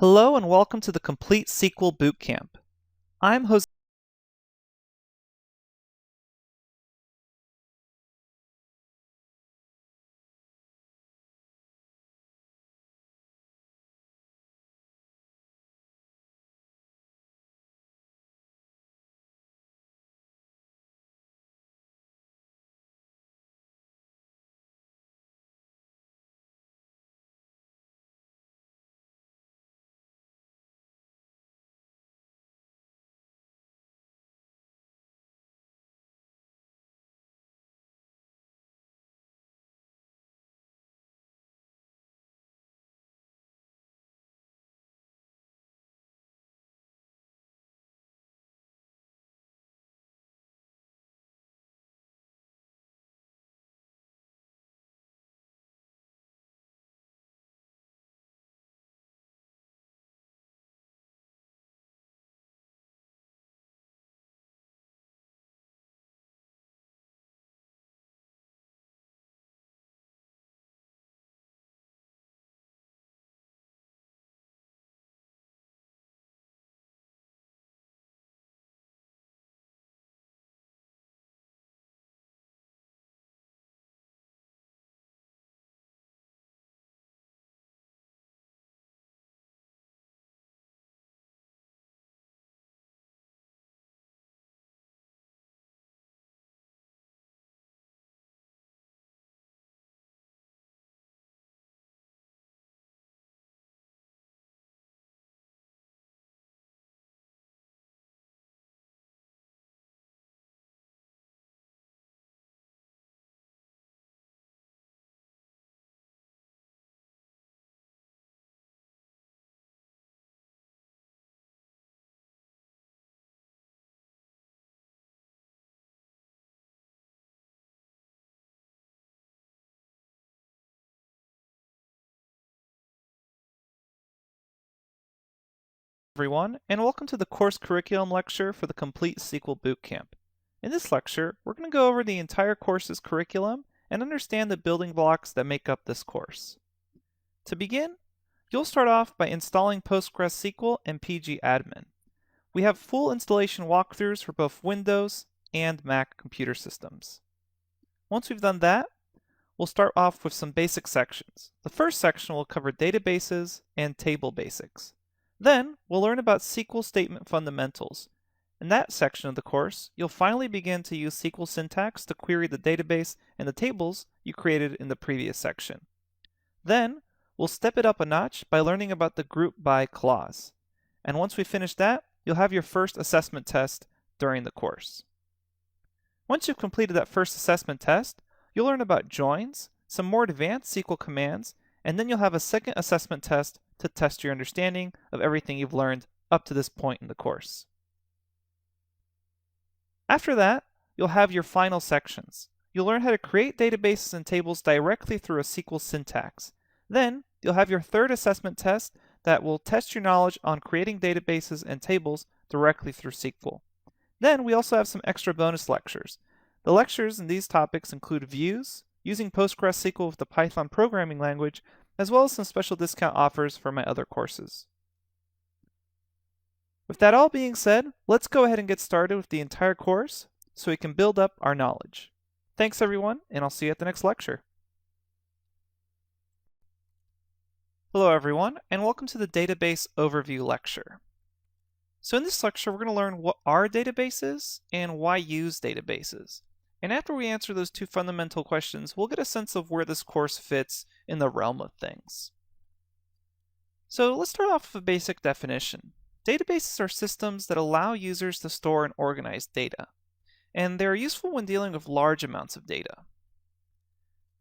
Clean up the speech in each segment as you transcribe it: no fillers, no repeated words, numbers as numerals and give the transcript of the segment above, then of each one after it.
Hello and welcome to the Complete SQL Bootcamp. I'm Jose. Everyone, and welcome to the course curriculum lecture for the Complete SQL Bootcamp. In this lecture, we're going to go over the entire course's curriculum and understand the building blocks that make up this course. To begin, you'll start off by installing PostgreSQL and PgAdmin. We have full installation walkthroughs for both Windows and Mac computer systems. Once we've done that, we'll start off with some basic sections. The first section will cover databases and table basics. Then, we'll learn about SQL statement fundamentals. In that section of the course, you'll finally begin to use SQL syntax to query the database and the tables you created in the previous section. Then, we'll step it up a notch by learning about the group by clause. And once we finish that, you'll have your first assessment test during the course. Once you've completed that first assessment test, you'll learn about joins, some more advanced SQL commands, and then you'll have a second assessment test to test your understanding of everything you've learned up to this point in the course. After that, you'll have your final sections. You'll learn how to create databases and tables directly through a SQL syntax. Then, you'll have your third assessment test that will test your knowledge on creating databases and tables directly through SQL. Then, we also have some extra bonus lectures. The lectures in these topics include views, using PostgreSQL with the Python programming language, as well as some special discount offers for my other courses. With that all being said, let's go ahead and get started with the entire course so we can build up our knowledge. Thanks everyone, and I'll see you at the next lecture. Hello everyone, and welcome to the Database Overview lecture. So in this lecture, we're going to learn what are databases and why use databases. And after we answer those two fundamental questions, we'll get a sense of where this course fits in the realm of things. So let's start off with a basic definition. Databases are systems that allow users to store and organize data, and they're useful when dealing with large amounts of data.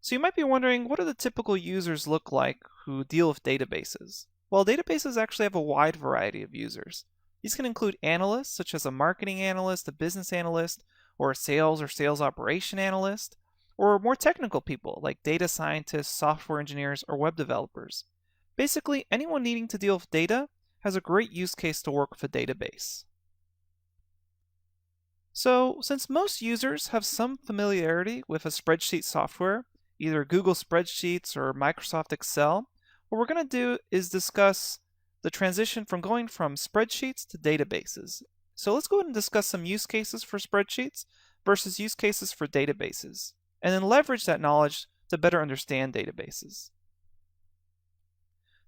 So you might be wondering, what do the typical users look like who deal with databases? Well, databases actually have a wide variety of users. These can include analysts, such as a marketing analyst, a business analyst, or a sales or sales operation analyst, or more technical people like data scientists, software engineers, or web developers. Basically, anyone needing to deal with data has a great use case to work with a database. So, since most users have some familiarity with a spreadsheet software, either Google Spreadsheets or Microsoft Excel, what we're going to do is discuss the transition from going from spreadsheets to databases. So let's go ahead and discuss some use cases for spreadsheets versus use cases for databases, and then leverage that knowledge to better understand databases.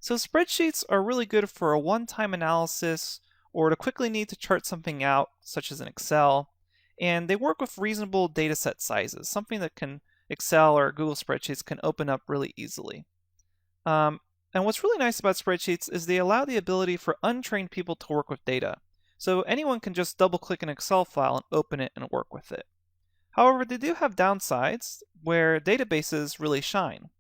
So spreadsheets are really good for a one-time analysis or to quickly need to chart something out, such as in Excel, and they work with reasonable dataset sizes, something that Excel or Google Spreadsheets can open up really easily. And what's really nice about spreadsheets is they allow the ability for untrained people to work with data. So anyone can just double-click an Excel file and open it and work with it. However, they do have downsides where databases really shine.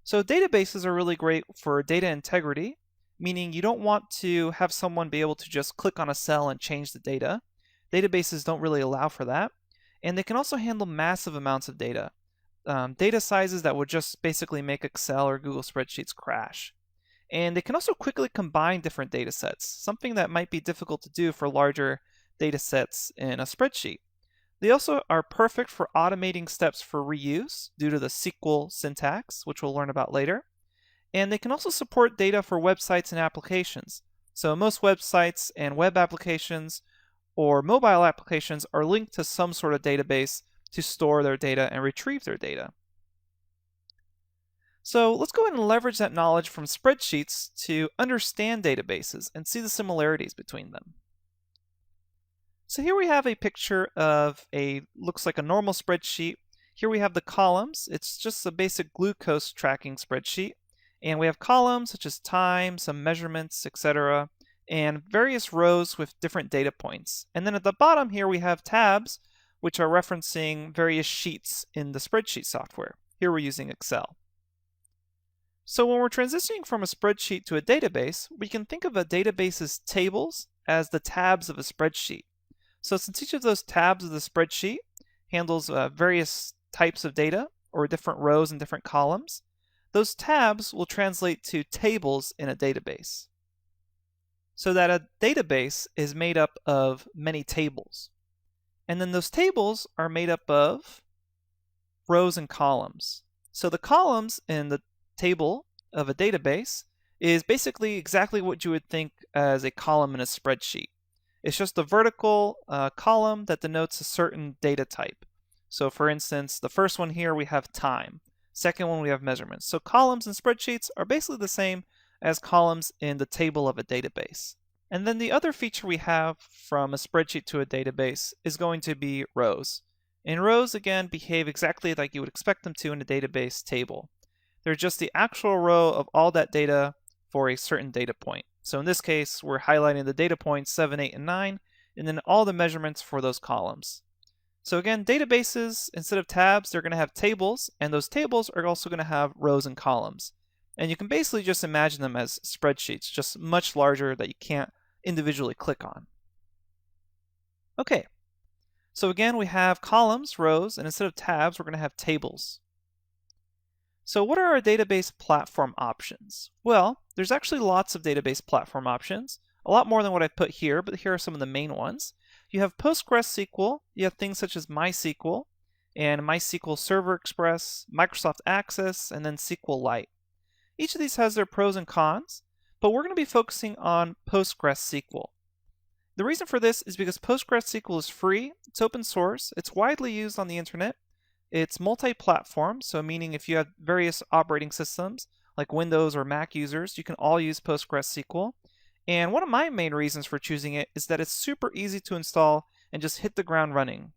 So databases are really great for data integrity, meaning you don't want to have someone be able to just click on a cell and change the data. Databases don't really allow for that. And they can also handle massive amounts of data. Data sizes that would just basically make Excel or Google Spreadsheets crash. And they can also quickly combine different data sets, something that might be difficult to do for larger data sets in a spreadsheet. They also are perfect for automating steps for reuse due to the SQL syntax, which we'll learn about later. And they can also support data for websites and applications. So most websites and web applications or mobile applications are linked to some sort of database to store their data and retrieve their data. So let's go ahead and leverage that knowledge from spreadsheets to understand databases and see the similarities between them. So here we have a picture of looks like a normal spreadsheet. Here we have the columns. It's just a basic glucose tracking spreadsheet. And we have columns such as time, some measurements, etc., and various rows with different data points. And then at the bottom here we have tabs, which are referencing various sheets in the spreadsheet software. Here we're using Excel. So when we're transitioning from a spreadsheet to a database, we can think of a database's tables as the tabs of a spreadsheet. So since each of those tabs of the spreadsheet handles various types of data, or different rows and different columns, those tabs will translate to tables in a database. So that a database is made up of many tables. And then those tables are made up of rows and columns. So the columns in the table of a database is basically exactly what you would think as a column in a spreadsheet. It's just a vertical column that denotes a certain data type. So for instance, the first one here we have time. Second one we have measurements. So columns in spreadsheets are basically the same as columns in the table of a database. And then the other feature we have from a spreadsheet to a database is going to be rows. And rows, again, behave exactly like you would expect them to in a database table. They're just the actual row of all that data for a certain data point. So in this case, we're highlighting the data points 7, 8, and 9, and then all the measurements for those columns. So again, databases, instead of tabs, they're going to have tables, and those tables are also going to have rows and columns. And you can basically just imagine them as spreadsheets, just much larger that you can't individually click on. Okay, so again, we have columns, rows, and instead of tabs, we're going to have tables. So what are our database platform options? Well, there's actually lots of database platform options, a lot more than what I've put here, but here are some of the main ones. You have PostgreSQL, you have things such as MySQL, and MySQL Server Express, Microsoft Access, and then SQLite. Each of these has their pros and cons, but we're going to be focusing on PostgreSQL. The reason for this is because PostgreSQL is free, it's open source, it's widely used on the internet, it's multi-platform, so meaning if you have various operating systems like Windows or Mac users, you can all use PostgreSQL. And one of my main reasons for choosing it is that it's super easy to install and just hit the ground running.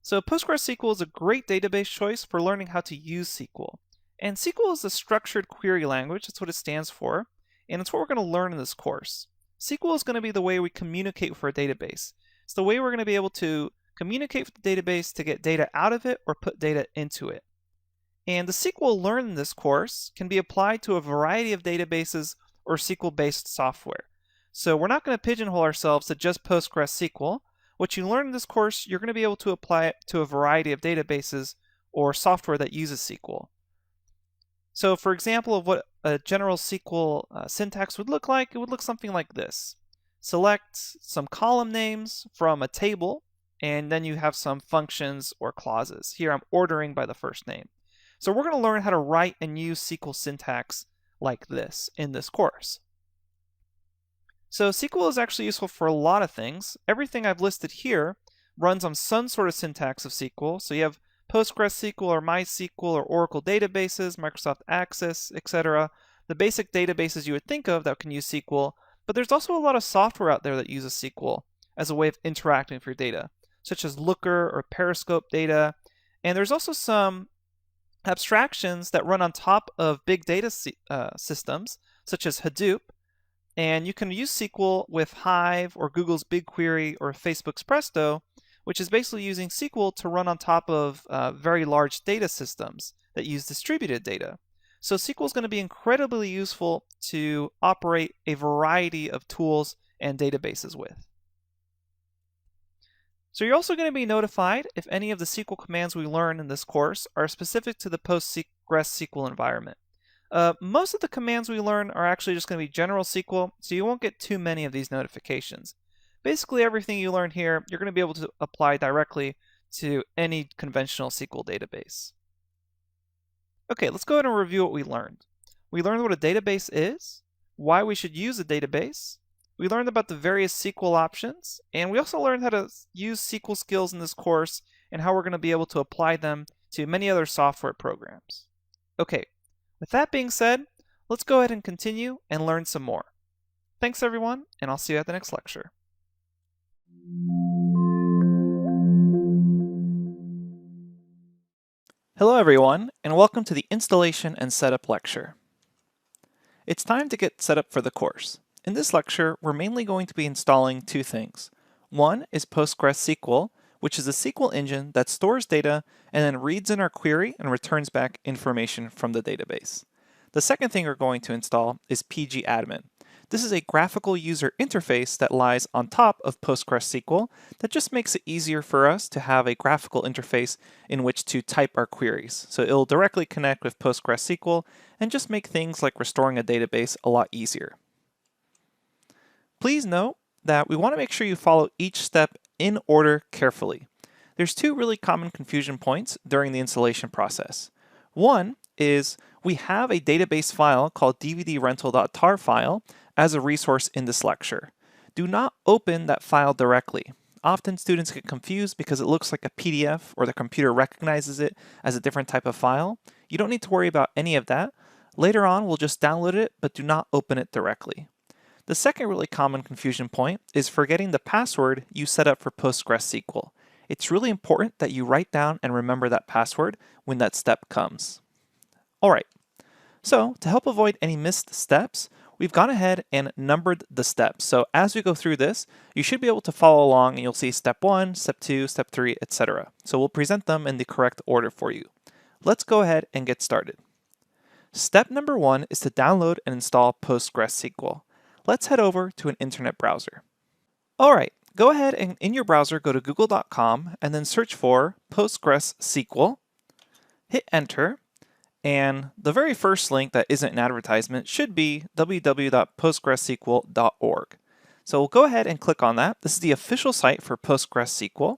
So PostgreSQL is a great database choice for learning how to use SQL. And SQL is a structured query language, that's what it stands for, and it's what we're going to learn in this course. SQL is going to be the way we communicate with our database. It's the way we're going to be able to communicate with the database to get data out of it or put data into it. And the SQL learned in this course can be applied to a variety of databases or SQL-based software. So we're not going to pigeonhole ourselves to just PostgreSQL. What you learn in this course, you're going to be able to apply it to a variety of databases or software that uses SQL. So for example of what a general SQL syntax would look like, it would look something like this. Select some column names from a table, and then you have some functions or clauses. Here I'm ordering by the first name. So we're going to learn how to write and use SQL syntax like this in this course. So SQL is actually useful for a lot of things. Everything I've listed here runs on some sort of syntax of SQL. So you have PostgreSQL or MySQL or Oracle databases, Microsoft Access, etc. The basic databases you would think of that can use SQL, but there's also a lot of software out there that uses SQL as a way of interacting with your data, such as Looker or Periscope data. And there's also some abstractions that run on top of big data systems, such as Hadoop. And you can use SQL with Hive or Google's BigQuery or Facebook's Presto, which is basically using SQL to run on top of very large data systems that use distributed data. So SQL is going to be incredibly useful to operate a variety of tools and databases with. So you're also going to be notified if any of the SQL commands we learn in this course are specific to the PostgreSQL environment. Most of the commands we learn are actually just going to be general SQL, so you won't get too many of these notifications. Basically everything you learn here, you're going to be able to apply directly to any conventional SQL database. Okay, let's go ahead and review what we learned. We learned what a database is, why we should use a database. We learned about the various SQL options, and we also learned how to use SQL skills in this course and how we're going to be able to apply them to many other software programs. Okay, with that being said, let's go ahead and continue and learn some more. Thanks everyone, and I'll see you at the next lecture. Hello everyone, and welcome to the Installation and Setup lecture. It's time to get set up for the course. In this lecture, we're mainly going to be installing two things. One is PostgreSQL, which is a SQL engine that stores data and then reads in our query and returns back information from the database. The second thing we're going to install is PgAdmin. This is a graphical user interface that lies on top of PostgreSQL that just makes it easier for us to have a graphical interface in which to type our queries. So it'll directly connect with PostgreSQL and just make things like restoring a database a lot easier. Please note that we want to make sure you follow each step in order carefully. There's two really common confusion points during the installation process. One is we have a database file called dvdrental.tar file as a resource in this lecture. Do not open that file directly. Often students get confused because it looks like a PDF or the computer recognizes it as a different type of file. You don't need to worry about any of that. Later on, we'll just download it, but do not open it directly. The second really common confusion point is forgetting the password you set up for PostgreSQL. It's really important that you write down and remember that password when that step comes. Alright, so to help avoid any missed steps, we've gone ahead and numbered the steps. So as we go through this, you should be able to follow along and you'll see step 1, step 2, step 3, etc. So we'll present them in the correct order for you. Let's go ahead and get started. Step number 1 is to download and install PostgreSQL. Let's head over to an internet browser. Alright, go ahead and in your browser go to google.com and then search for PostgreSQL, hit enter, and the very first link that isn't an advertisement should be www.postgresql.org. So we'll go ahead and click on that. This is the official site for PostgreSQL.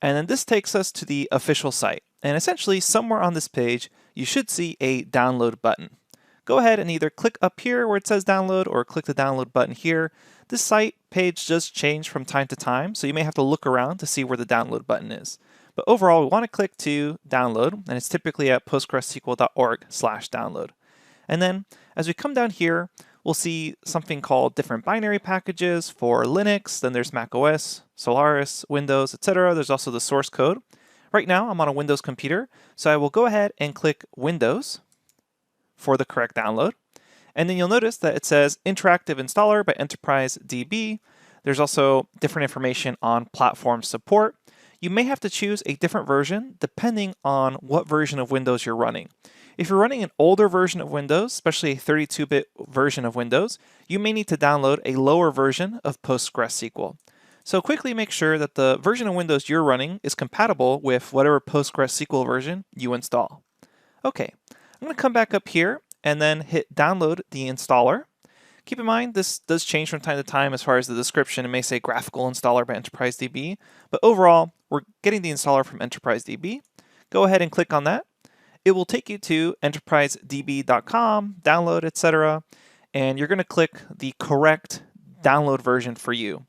And then this takes us to the official site. And essentially somewhere on this page, you should see a download button. Go ahead and either click up here where it says download or click the download button here. This site page does change from time to time, so you may have to look around to see where the download button is. But overall, we want to click to download, and it's typically at postgresql.org/download. And then as we come down here, we'll see something called different binary packages for Linux, then there's macOS, Solaris, Windows, etc. There's also the source code. Right now, I'm on a Windows computer, so I will go ahead and click Windows for the correct download. And then you'll notice that it says Interactive Installer by Enterprise DB. There's also different information on platform support. You may have to choose a different version depending on what version of Windows you're running. If you're running an older version of Windows, especially a 32-bit version of Windows, you may need to download a lower version of PostgreSQL. So quickly make sure that the version of Windows you're running is compatible with whatever PostgreSQL version you install. Okay, I'm going to come back up here and then hit download the installer. Keep in mind this does change from time to time as far as the description. It may say graphical installer by Enterprise DB, but overall we're getting the installer from Enterprise DB. Go ahead and click on that. it will take you to enterprisedb.com, download, etc. And you're going to click the correct download version for you.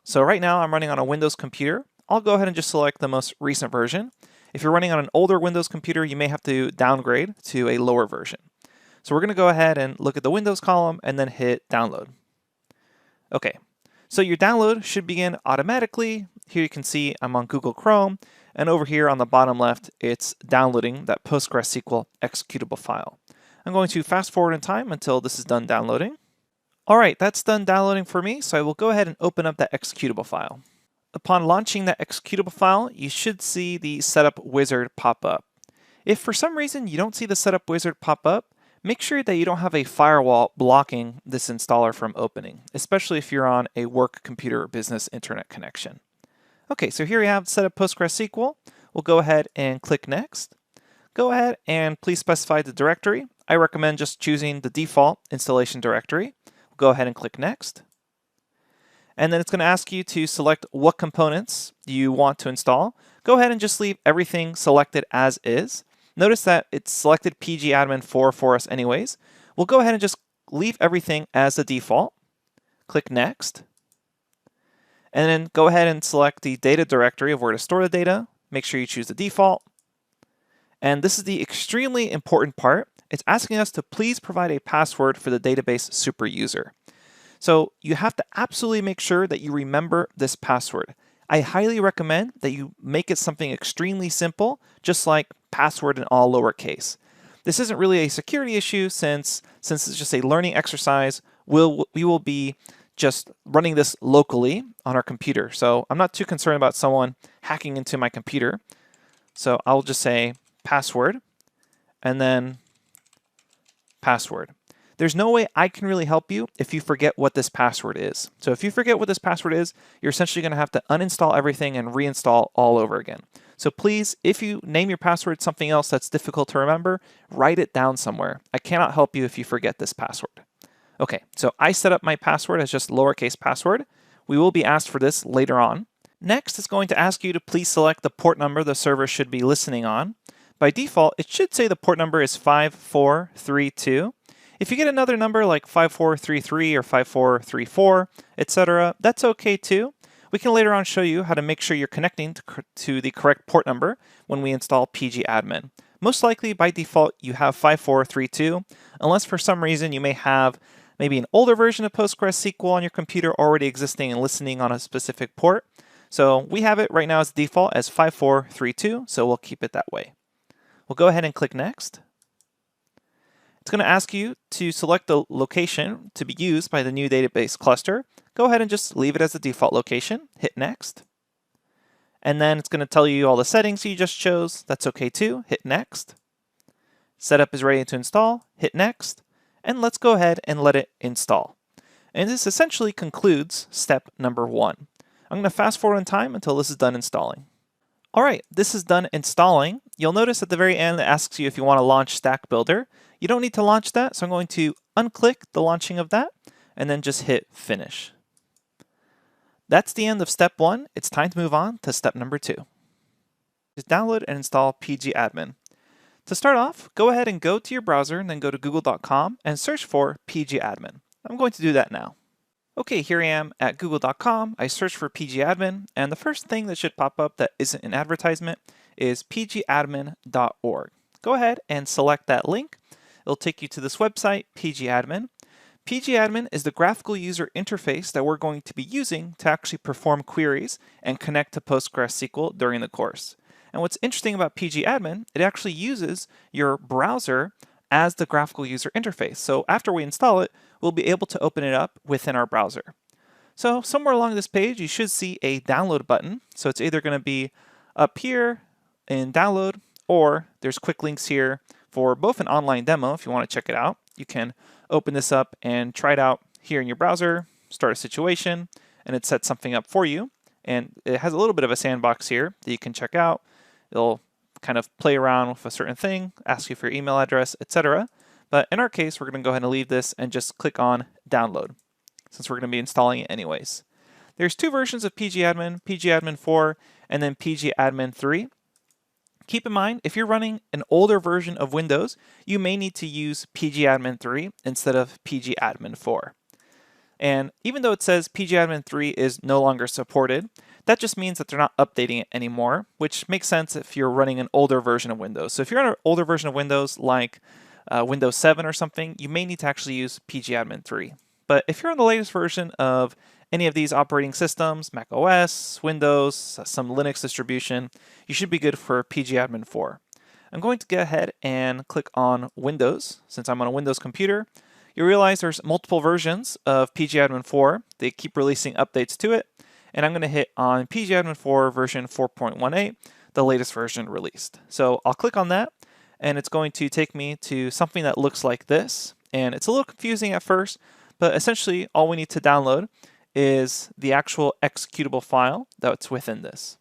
So right now I'm running on a Windows computer. I'll go ahead and just select the most recent version. If you're running on an older Windows computer, you may have to downgrade to a lower version. So we're going to go ahead and look at the Windows column and then hit download. Okay, so your download should begin automatically. Here you can see I'm on Google Chrome, and over here on the bottom left, it's downloading that PostgreSQL executable file. I'm going to fast forward in time until this is done downloading. All right, that's done downloading for me, so I will go ahead and open up that executable file. Upon launching that executable file, you should see the setup wizard pop up. If for some reason you don't see the setup wizard pop up, make sure that you don't have a firewall blocking this installer from opening, especially if you're on a work computer or business internet connection. Okay, so here we have set up PostgreSQL. We'll go ahead and click Next. Go ahead and please specify the directory. I recommend just choosing the default installation directory. We'll go ahead and click Next. And then it's going to ask you to select what components you want to install. Go ahead and just leave everything selected as is. Notice that it's selected PgAdmin 4 for us anyways. We'll go ahead and just leave everything as the default. Click Next. And then go ahead and select the data directory of where to store the data. Make sure you choose the default. And this is the extremely important part. It's asking us to please provide a password for the database super user. So you have to absolutely make sure that you remember this password. I highly recommend that you make it something extremely simple, just like password in all lowercase. This isn't really a security issue since it's just a learning exercise. We will be just running this locally on our computer. So I'm not too concerned about someone hacking into my computer. So I'll just say password and then password. There's no way I can really help you if you forget what this password is. So if you forget what this password is, you're essentially going to have to uninstall everything and reinstall all over again. So please, if you name your password something else that's difficult to remember, write it down somewhere. I cannot help you if you forget this password. Okay, so I set up my password as just lowercase password. We will be asked for this later on. Next, it's going to ask you to please select the port number the server should be listening on. By default, it should say the port number is 5432. If you get another number like 5433 or 5434, etc., that's okay too. We can later on show you how to make sure you're connecting to the correct port number when we install PgAdmin. Most likely, by default, you have 5432, unless for some reason you may have maybe an older version of PostgreSQL on your computer already existing and listening on a specific port. So we have it right now as default as 5432, so we'll keep it that way. We'll go ahead and click Next. It's going to ask you to select the location to be used by the new database cluster. Go ahead and just leave it as the default location. Hit Next. And then it's going to tell you all the settings you just chose. That's okay too. Hit Next. Setup is ready to install. Hit Next. And let's go ahead and let it install. And this essentially concludes step number 1. I'm going to fast forward in time until this is done installing. All right, this is done installing. You'll notice at the very end it asks you if you want to launch Stack Builder. You don't need to launch that, so I'm going to unclick the launching of that and then just hit Finish. That's the end of step 1. It's time to move on to step number 2. Just download and install PgAdmin. To start off, go ahead and go to your browser and then go to google.com and search for PgAdmin. I'm going to do that now. Okay, here I am at google.com. I search for PgAdmin, and the first thing that should pop up that isn't an advertisement is pgadmin.org. Go ahead and select that link. It'll take you to this website, PgAdmin. PgAdmin is the graphical user interface that we're going to be using to actually perform queries and connect to PostgreSQL during the course. And what's interesting about PgAdmin, it actually uses your browser as the graphical user interface. So after we install it, we'll be able to open it up within our browser. So somewhere along this page, you should see a download button. So it's either going to be up here in download, or there's quick links here for both an online demo if you want to check it out. You can open this up and try it out here in your browser, start a situation, and it sets something up for you. And it has a little bit of a sandbox here that you can check out. It'll kind of play around with a certain thing, ask you for your email address, etc. But in our case, we're going to go ahead and leave this and just click on download, since we're going to be installing it anyways. There's 2 versions of PgAdmin, PgAdmin 4 and then PgAdmin 3. Keep in mind, if you're running an older version of Windows, you may need to use PgAdmin 3 instead of PgAdmin 4. And even though it says PgAdmin 3 is no longer supported, that just means that they're not updating it anymore, which makes sense if you're running an older version of Windows. So if you're on an older version of Windows, like Windows 7 or something, you may need to actually use PgAdmin 3. But if you're on the latest version of any of these operating systems, macOS, Windows, some Linux distribution, you should be good for PgAdmin 4. I'm going to go ahead and click on Windows. Since I'm on a Windows computer, you realize there's multiple versions of PgAdmin 4. They keep releasing updates to it. And I'm going to hit on PgAdmin 4 version 4.18, the latest version released. So I'll click on that, and it's going to take me to something that looks like this. And it's a little confusing at first, but essentially all we need to download is the actual executable file that's within this.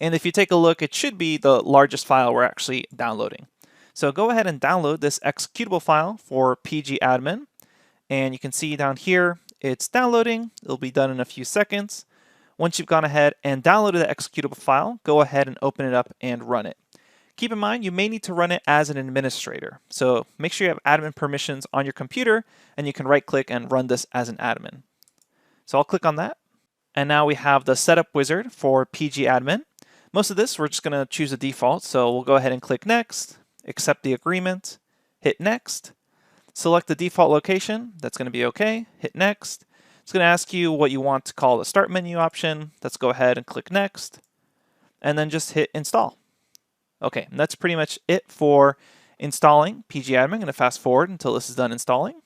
And if you take a look, it should be the largest file we're actually downloading. So go ahead and download this executable file for PgAdmin. And you can see down here, it's downloading. It'll be done in a few seconds. Once you've gone ahead and downloaded the executable file, go ahead and open it up and run it. Keep in mind, you may need to run it as an administrator. So make sure you have admin permissions on your computer, and you can right-click and run this as an admin. So I'll click on that. And now we have the setup wizard for PgAdmin. Most of this, we're just going to choose a default. So we'll go ahead and click Next, accept the agreement, hit Next, select the default location. That's going to be OK. Hit Next. It's going to ask you what you want to call the Start menu option. Let's go ahead and click Next, and then just hit Install. Okay, and that's pretty much it for installing PgAdmin. I'm going to fast forward until this is done installing.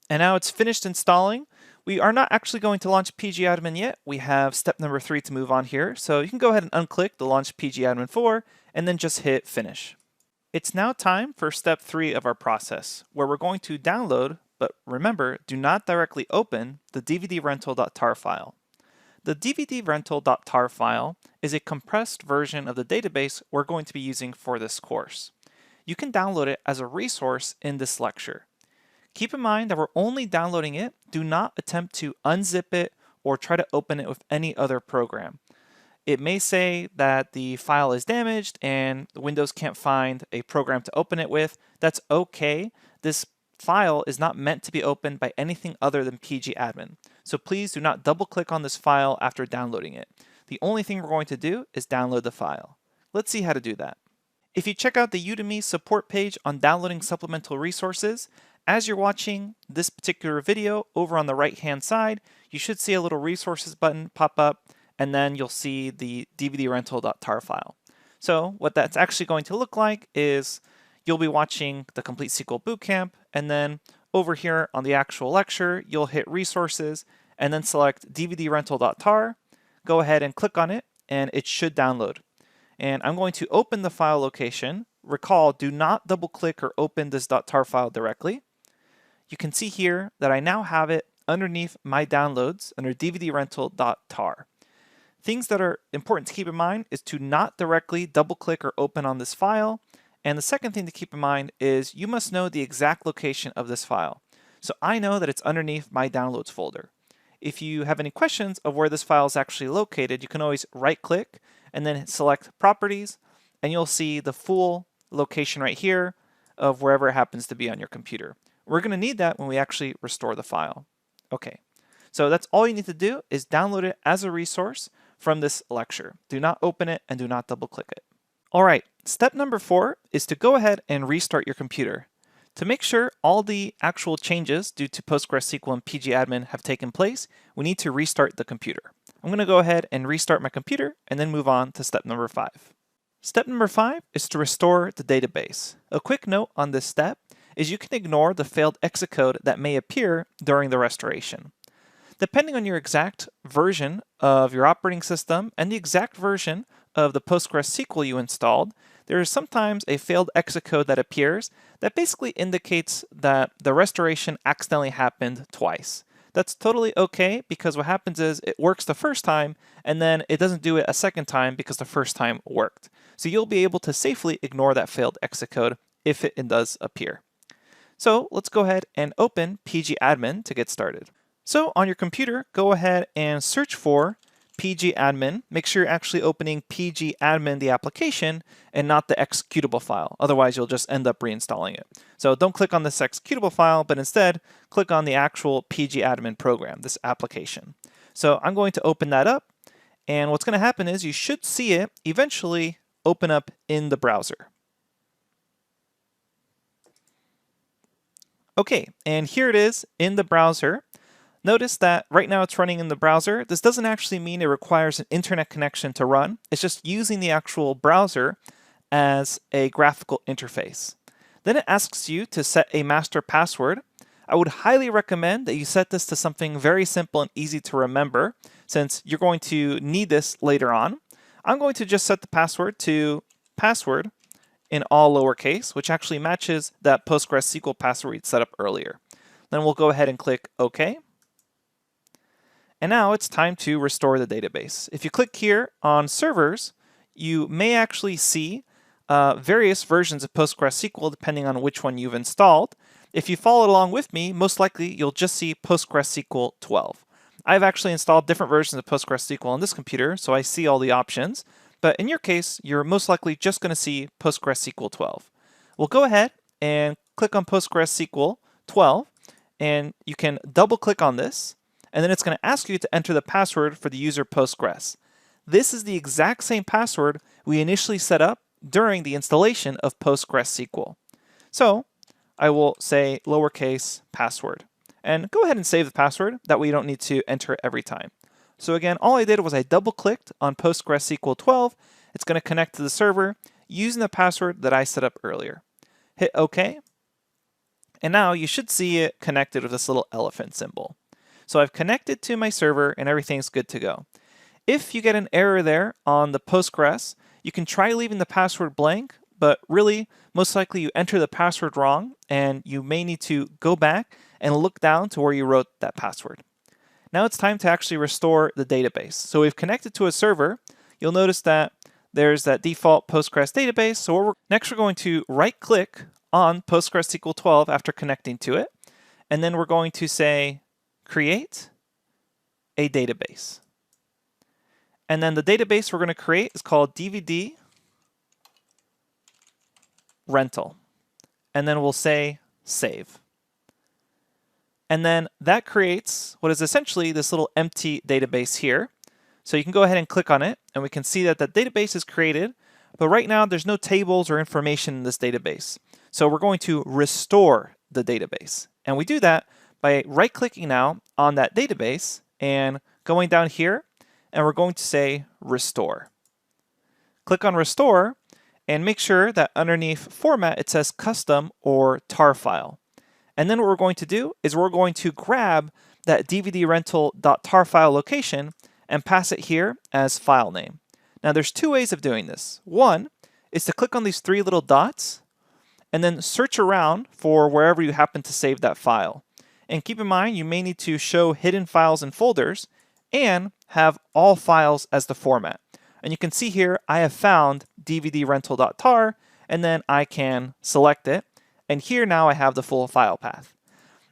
And now it's finished installing. We are not actually going to launch PgAdmin yet. We have step number 3 to move on here. So you can go ahead and unclick the Launch PgAdmin 4 and then just hit Finish. It's now time for step 3 of our process, where we're going to download, but remember, do not directly open the dvdrental.tar file. The dvdrental.tar file is a compressed version of the database we're going to be using for this course. You can download it as a resource in this lecture. Keep in mind that we're only downloading it. Do not attempt to unzip it or try to open it with any other program. It may say that the file is damaged and Windows can't find a program to open it with. That's okay. This file is not meant to be opened by anything other than PgAdmin. So please do not double click on this file after downloading it. The only thing we're going to do is download the file. Let's see how to do that. If you check out the Udemy support page on downloading supplemental resources, as you're watching this particular video, over on the right-hand side, you should see a little resources button pop up, and then you'll see the dvdrental.tar file. So what that's actually going to look like is you'll be watching the Complete SQL Bootcamp, and then over here on the actual lecture, you'll hit Resources, and then select dvdrental.tar. Go ahead and click on it, and it should download. And I'm going to open the file location. Recall, do not double-click or open this .tar file directly. You can see here that I now have it underneath my downloads under dvdrental.tar. Things that are important to keep in mind is to not directly double-click or open on this file. And the second thing to keep in mind is you must know the exact location of this file. So I know that it's underneath my downloads folder. If you have any questions of where this file is actually located, you can always right-click and then select Properties, and you'll see the full location right here of wherever it happens to be on your computer. We're going to need that when we actually restore the file. Okay, so that's all you need to do is download it as a resource from this lecture. Do not open it and do not double click it. All right, step number 4 is to go ahead and restart your computer. To make sure all the actual changes due to PostgreSQL and PgAdmin have taken place, we need to restart the computer. I'm going to go ahead and restart my computer and then move on to step number 5. Step number 5 is to restore the database. A quick note on this step is you can ignore the failed exit code that may appear during the restoration. Depending on your exact version of your operating system and the exact version of the PostgreSQL you installed, there is sometimes a failed exit code that appears that basically indicates that the restoration accidentally happened twice. That's totally okay because what happens is it works the first time and then it doesn't do it a second time because the first time worked. So you'll be able to safely ignore that failed exit code if it does appear. So let's go ahead and open PgAdmin to get started. So on your computer, go ahead and search for PgAdmin, make sure you're actually opening PgAdmin, the application, and not the executable file. Otherwise, you'll just end up reinstalling it. So don't click on this executable file, but instead click on the actual PgAdmin program, this application. So I'm going to open that up, and what's going to happen is you should see it eventually open up in the browser. Okay, and here it is in the browser. Notice that right now it's running in the browser. This doesn't actually mean it requires an internet connection to run. It's just using the actual browser as a graphical interface. Then it asks you to set a master password. I would highly recommend that you set this to something very simple and easy to remember, since you're going to need this later on. I'm going to just set the password to password in all lowercase, which actually matches that PostgreSQL password we'd set up earlier. Then we'll go ahead and click OK. And now it's time to restore the database. If you click here on servers, you may actually see various versions of PostgreSQL depending on which one you've installed. If you follow along with me, most likely you'll just see PostgreSQL 12. I've actually installed different versions of PostgreSQL on this computer, so I see all the options. But in your case, you're most likely just going to see PostgreSQL 12. We'll go ahead and click on PostgreSQL 12, and you can double click on this, and then it's going to ask you to enter the password for the user Postgres. This is the exact same password we initially set up during the installation of PostgreSQL. So I will say lowercase password, and go ahead and save the password. That way you don't need to enter it every time. So again, all I did was I double clicked on PostgreSQL 12. It's going to connect to the server using the password that I set up earlier. Hit OK. And now you should see it connected with this little elephant symbol. So I've connected to my server and everything's good to go. If you get an error there on the Postgres, you can try leaving the password blank, but really, most likely you enter the password wrong, and you may need to go back and look down to where you wrote that password. Now it's time to actually restore the database. So we've connected to a server. You'll notice that there's that default Postgres database. So next we're going to right-click on PostgreSQL 12 after connecting to it, and then we're going to say create a database. And then the database we're going to create is called DVD rental. And then we'll say save. And then that creates what is essentially this little empty database here. So you can go ahead and click on it, and we can see that that database is created. But right now, there's no tables or information in this database. So we're going to restore the database. And we do that by right-clicking now on that database and going down here, and we're going to say restore. Click on restore, and make sure that underneath format, it says custom or tar file. And then what we're going to do is we're going to grab that dvdrental.tar file location and pass it here as file name. Now there's two ways of doing this. One is to click on these three little dots and then search around for wherever you happen to save that file. And keep in mind, you may need to show hidden files and folders and have all files as the format. And you can see here, I have found dvdrental.tar, and then I can select it. And here now I have the full file path.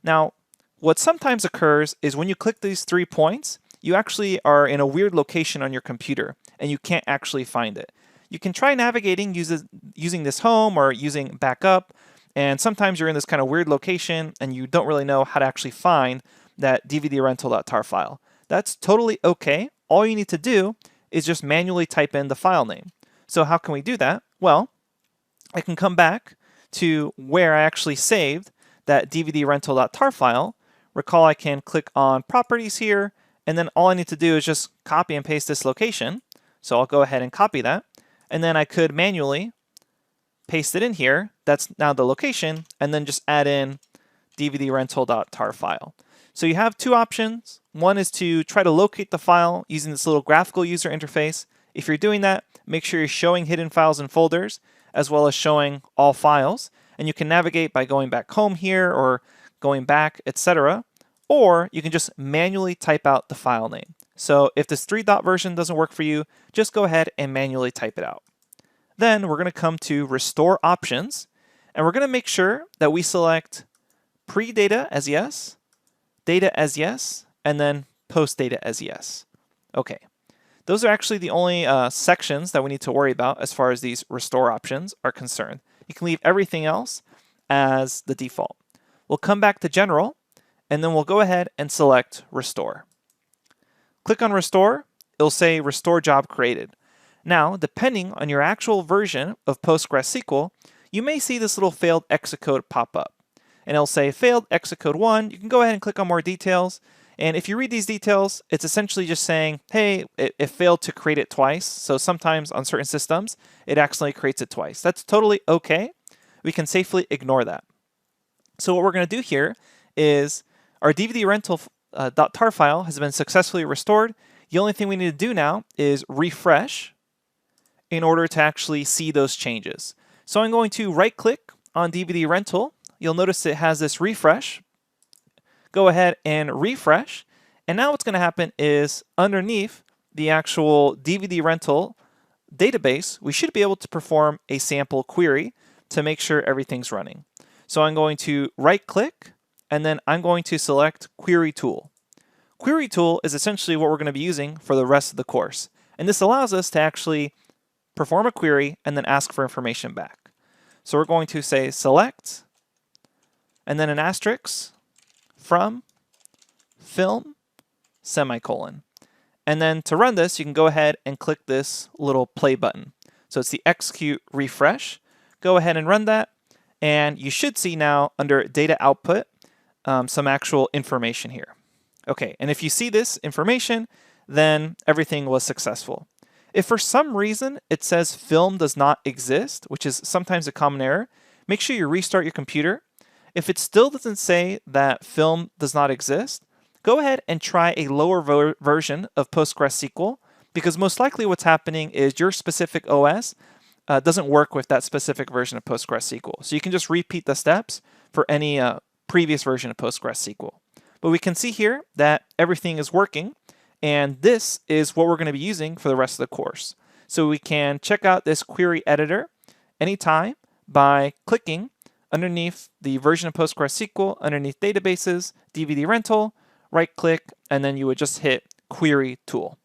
Now, what sometimes occurs is when you click these 3 points, you actually are in a weird location on your computer and you can't actually find it. You can try navigating using this home or using backup, and sometimes you're in this kind of weird location and you don't really know how to actually find that dvdrental.tar file. That's totally okay. All you need to do is just manually type in the file name. So how can we do that? Well, I can come back to where I actually saved that dvdrental.tar file. Recall I can click on properties here, and then all I need to do is just copy and paste this location. So I'll go ahead and copy that, and then I could manually paste it in here. That's now the location, and then just add in dvdrental.tar file. So you have two options. One is to try to locate the file using this little graphical user interface. If you're doing that, make sure you're showing hidden files and folders, as well as showing all files. And you can navigate by going back home here or going back, etc. Or you can just manually type out the file name. So if this 3-dot version doesn't work for you, just go ahead and manually type it out. Then we're going to come to restore options, and we're going to make sure that we select pre-data as yes, data as yes, and then post data as yes. Okay. Those are actually the only sections that we need to worry about as far as these restore options are concerned. You can leave everything else as the default. We'll come back to General, and then we'll go ahead and select Restore. Click on Restore, it'll say Restore Job Created. Now, depending on your actual version of PostgreSQL, you may see this little failed exit code pop up. And it'll say failed exit code 1. You can go ahead and click on more details. And if you read these details, it's essentially just saying, hey, it failed to create it twice. So sometimes on certain systems, it accidentally creates it twice. That's totally okay. We can safely ignore that. So what we're going to do here is our DVD rental .tar file has been successfully restored. The only thing we need to do now is refresh in order to actually see those changes. So I'm going to right click on DVD rental. You'll notice it has this refresh. Go ahead and refresh. And now what's going to happen is underneath the actual DVD rental database, we should be able to perform a sample query to make sure everything's running. So I'm going to right click and then I'm going to select Query Tool. Query Tool is essentially what we're going to be using for the rest of the course. And this allows us to actually perform a query and then ask for information back. So we're going to say select and then an asterisk from film semicolon. And then to run this, you can go ahead and click this little play button. So it's the execute refresh. Go ahead and run that. And you should see now under data output some actual information here. Okay, and if you see this information, then everything was successful. If for some reason it says film does not exist, which is sometimes a common error, make sure you restart your computer. If it still doesn't say that film does not exist, go ahead and try a lower version of PostgreSQL, because most likely what's happening is your specific OS doesn't work with that specific version of PostgreSQL. So you can just repeat the steps for any previous version of PostgreSQL. But we can see here that everything is working, and this is what we're going to be using for the rest of the course. So we can check out this query editor anytime by clicking underneath the version of PostgreSQL, underneath databases, DVD rental, right click, and then you would just hit Query Tool.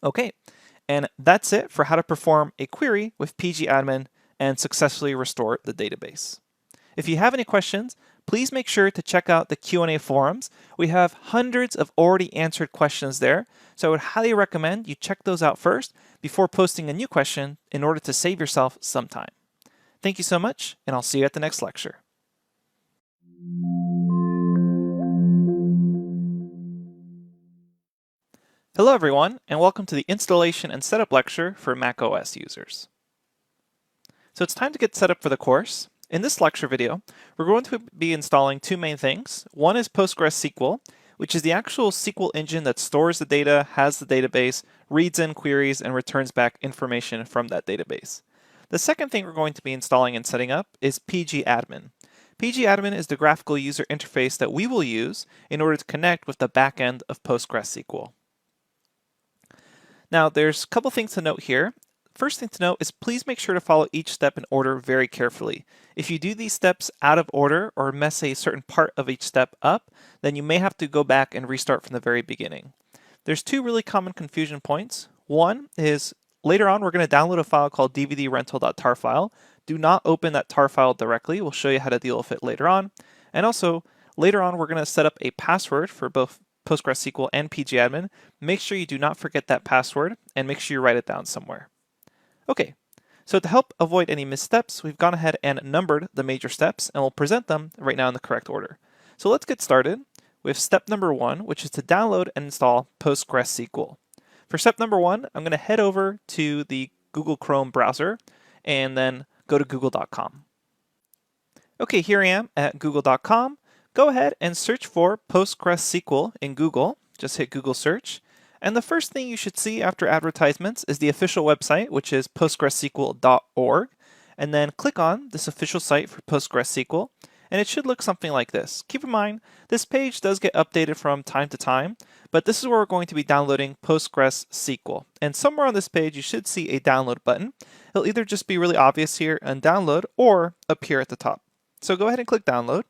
Okay, and that's it for how to perform a query with PgAdmin and successfully restore the database. If you have any questions, please make sure to check out the Q&A forums. We have hundreds of already answered questions there, so I would highly recommend you check those out first before posting a new question in order to save yourself some time. Thank you so much, and I'll see you at the next lecture. Hello everyone, and welcome to the installation and setup lecture for macOS users. So it's time to get set up for the course. In this lecture video, we're going to be installing two main things. One is PostgreSQL, which is the actual SQL engine that stores the data, has the database, reads in queries, and returns back information from that database. The second thing we're going to be installing and setting up is PgAdmin. PgAdmin is the graphical user interface that we will use in order to connect with the backend of PostgreSQL. Now, there's a couple things to note here. First thing to note is please make sure to follow each step in order very carefully. If you do these steps out of order or mess a certain part of each step up, then you may have to go back and restart from the very beginning. There's two really common confusion points. One is later on we're going to download a file called dvdrental.tar file. Do not open that tar file directly. We'll show you how to deal with it later on. And also later on we're going to set up a password for both PostgreSQL and PgAdmin. Make sure you do not forget that password and make sure you write it down somewhere. Okay, so to help avoid any missteps, we've gone ahead and numbered the major steps and we'll present them right now in the correct order. So let's get started with step number 1, which is to download and install PostgreSQL. For step number 1, I'm going to head over to the Google Chrome browser and then go to google.com. Okay, here I am at google.com. Go ahead and search for PostgreSQL in Google. Just hit Google search. And the first thing you should see after advertisements is the official website, which is postgresql.org. And then click on this official site for PostgreSQL, and it should look something like this. Keep in mind, this page does get updated from time to time, but this is where we're going to be downloading PostgreSQL. And somewhere on this page, you should see a download button. It'll either just be really obvious here and download, or up here at the top. So go ahead and click download.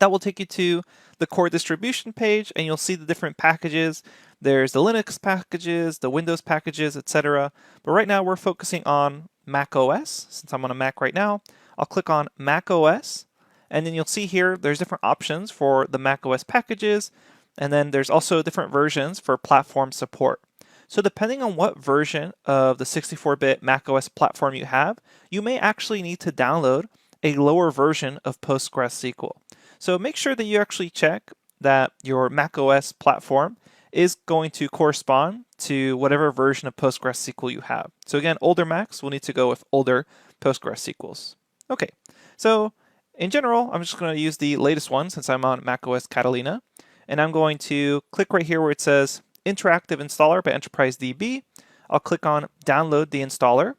That will take you to the core distribution page, and you'll see the different packages. There's the Linux packages, the Windows packages, etc. But right now we're focusing on macOS. Since I'm on a Mac right now, I'll click on macOS, and then you'll see here there's different options for the macOS packages, and then there's also different versions for platform support. So depending on what version of the 64-bit macOS platform you have, you may actually need to download a lower version of PostgreSQL. So make sure that you actually check that your macOS platform is going to correspond to whatever version of PostgreSQL you have. So again, older Macs will need to go with older PostgreSQLs. Okay, so in general, I'm just going to use the latest one since I'm on macOS Catalina, and I'm going to click right here where it says Interactive Installer by Enterprise DB. I'll click on Download the Installer,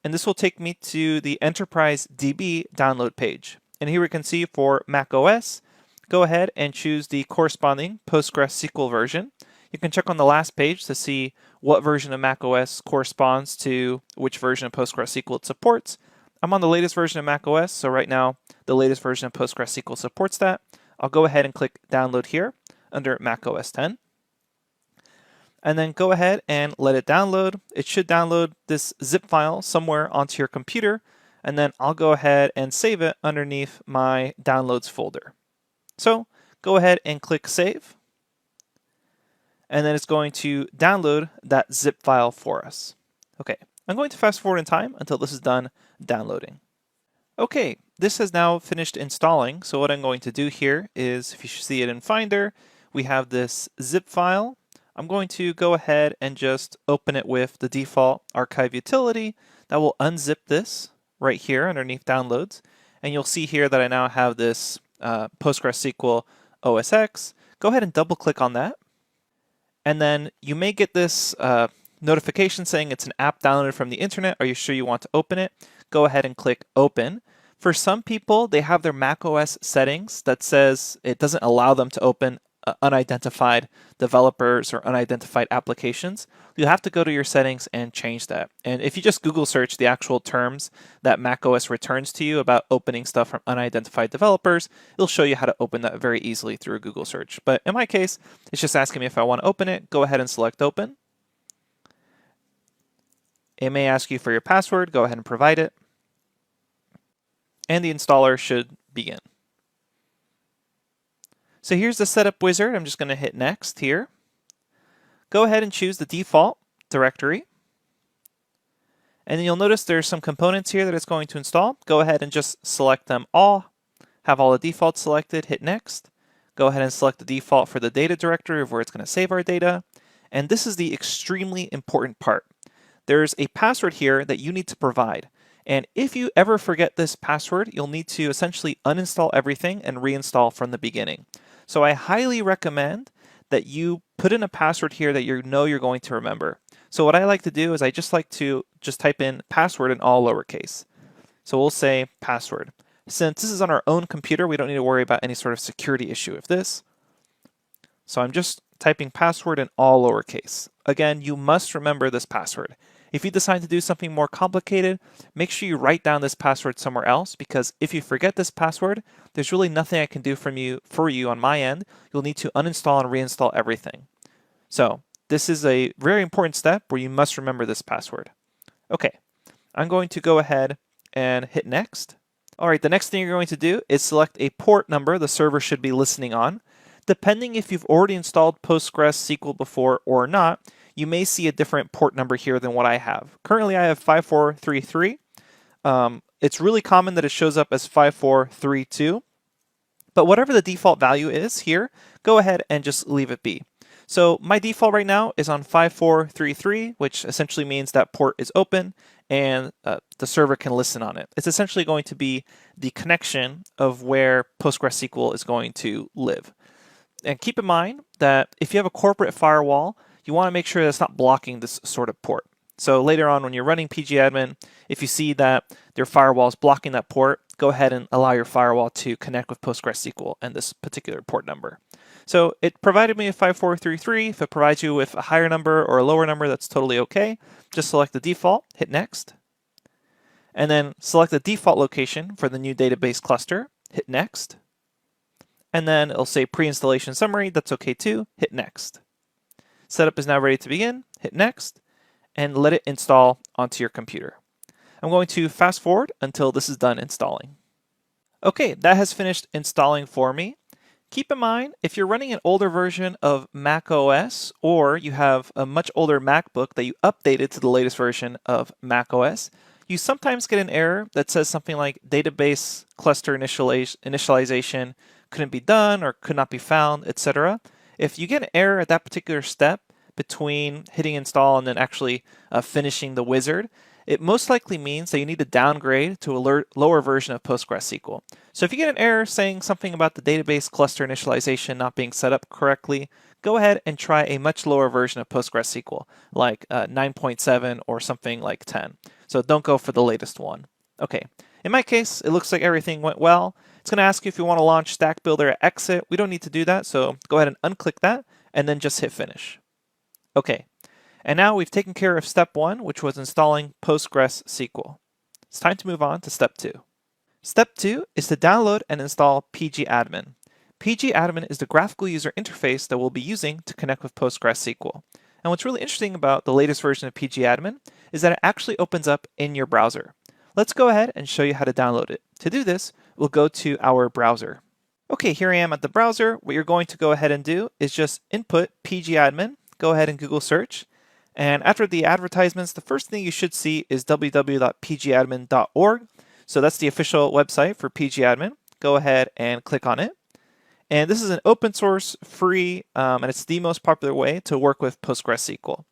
and this will take me to the Enterprise DB download page. And here we can see for macOS, go ahead and choose the corresponding PostgreSQL version. You can check on the last page to see what version of macOS corresponds to which version of PostgreSQL it supports. I'm on the latest version of macOS, so right now the latest version of PostgreSQL supports that. I'll go ahead and click Download here under macOS 10. And then go ahead and let it download. It should download this zip file somewhere onto your computer, and then I'll go ahead and save it underneath my downloads folder. So go ahead and click Save, and then it's going to download that zip file for us. Okay, I'm going to fast forward in time until this is done downloading. Okay, this has now finished installing, so what I'm going to do here is, if you see it in Finder, we have this zip file. I'm going to go ahead and just open it with the default archive utility that will unzip this right here underneath downloads. And you'll see here that I now have this PostgreSQL OSX. Go ahead and double click on that. And then you may get this notification saying it's an app downloaded from the internet. Are you sure you want to open it? Go ahead and click Open. For some people, they have their macOS settings that says it doesn't allow them to open unidentified developers or unidentified applications. You'll have to go to your settings and change that. And if you just Google search the actual terms that macOS returns to you about opening stuff from unidentified developers, it'll show you how to open that very easily through a Google search. But in my case, it's just asking me if I want to open it. Go ahead and select Open. It may ask you for your password. Go ahead and provide it. And the installer should begin. So here's the setup wizard. I'm just going to hit Next here. Go ahead and choose the default directory. And then you'll notice there's some components here that it's going to install. Go ahead and just select them all. Have all the defaults selected. Hit Next. Go ahead and select the default for the data directory of where it's going to save our data. And this is the extremely important part. There's a password here that you need to provide. And if you ever forget this password, you'll need to essentially uninstall everything and reinstall from the beginning. So I highly recommend that you put in a password here that you know you're going to remember. So what I like to do is I just like to type in password in all lowercase. So we'll say password. Since this is on our own computer, we don't need to worry about any sort of security issue with this. So I'm just typing password in all lowercase. Again, you must remember this password. If you decide to do something more complicated, make sure you write down this password somewhere else, because if you forget this password, there's really nothing I can do for you on my end. You'll need to uninstall and reinstall everything. So this is a very important step where you must remember this password. Okay, I'm going to go ahead and hit Next. All right, the next thing you're going to do is select a port number the server should be listening on. Depending if you've already installed PostgreSQL before or not, you may see a different port number here than what I have. Currently, I have 5433. It's really common that it shows up as 5432. But whatever the default value is here, go ahead and just leave it be. So my default right now is on 5433, which essentially means that port is open and the server can listen on it. It's essentially going to be the connection of where PostgreSQL is going to live. And keep in mind that if you have a corporate firewall, you want to make sure that it's not blocking this sort of port. So later on when you're running PgAdmin, if you see that your firewall is blocking that port, go ahead and allow your firewall to connect with PostgreSQL and this particular port number. So it provided me a 5433. If it provides you with a higher number or a lower number, that's totally okay. Just select the default, hit Next, and then select the default location for the new database cluster, hit Next. and then it'll say pre-installation summary. That's okay too. Hit next. Setup is now ready to begin. Hit next and let it install onto your computer. I'm going to fast forward until this is done installing. Okay, that has finished installing for me. Keep in mind, if you're running an older version of macOS or you have a much older MacBook that you updated to the latest version of macOS, you sometimes get an error that says something like database cluster initialization couldn't be done or could not be found, etc. If you get an error at that particular step between hitting install and then actually finishing the wizard, it most likely means that you need to downgrade to a lower version of PostgreSQL. So if you get an error saying something about the database cluster initialization not being set up correctly, go ahead and try a much lower version of PostgreSQL, like 9.7 or something like 10. So don't go for the latest one. Okay, in my case, it looks like everything went well. It's going to ask you if you want to launch Stack Builder at exit. We don't need to do that, so go ahead and unclick that, and then just hit finish. Okay. And now we've taken care of step 1, which was installing PostgreSQL. It's time to move on to step 2. Step 2 is to download and install PgAdmin. PgAdmin is the graphical user interface that we'll be using to connect with PostgreSQL. And what's really interesting about the latest version of PgAdmin is that it actually opens up in your browser. Let's go ahead and show you how to download it. To do this, we'll go to our browser. Okay, here I am at the browser. What you're going to go ahead and do is just input PgAdmin. Go ahead and Google search. And after the advertisements, the first thing you should see is www.pgadmin.org. So that's the official website for PgAdmin. Go ahead and click on it. And this is an open source, free, and it's the most popular way to work with PostgreSQL.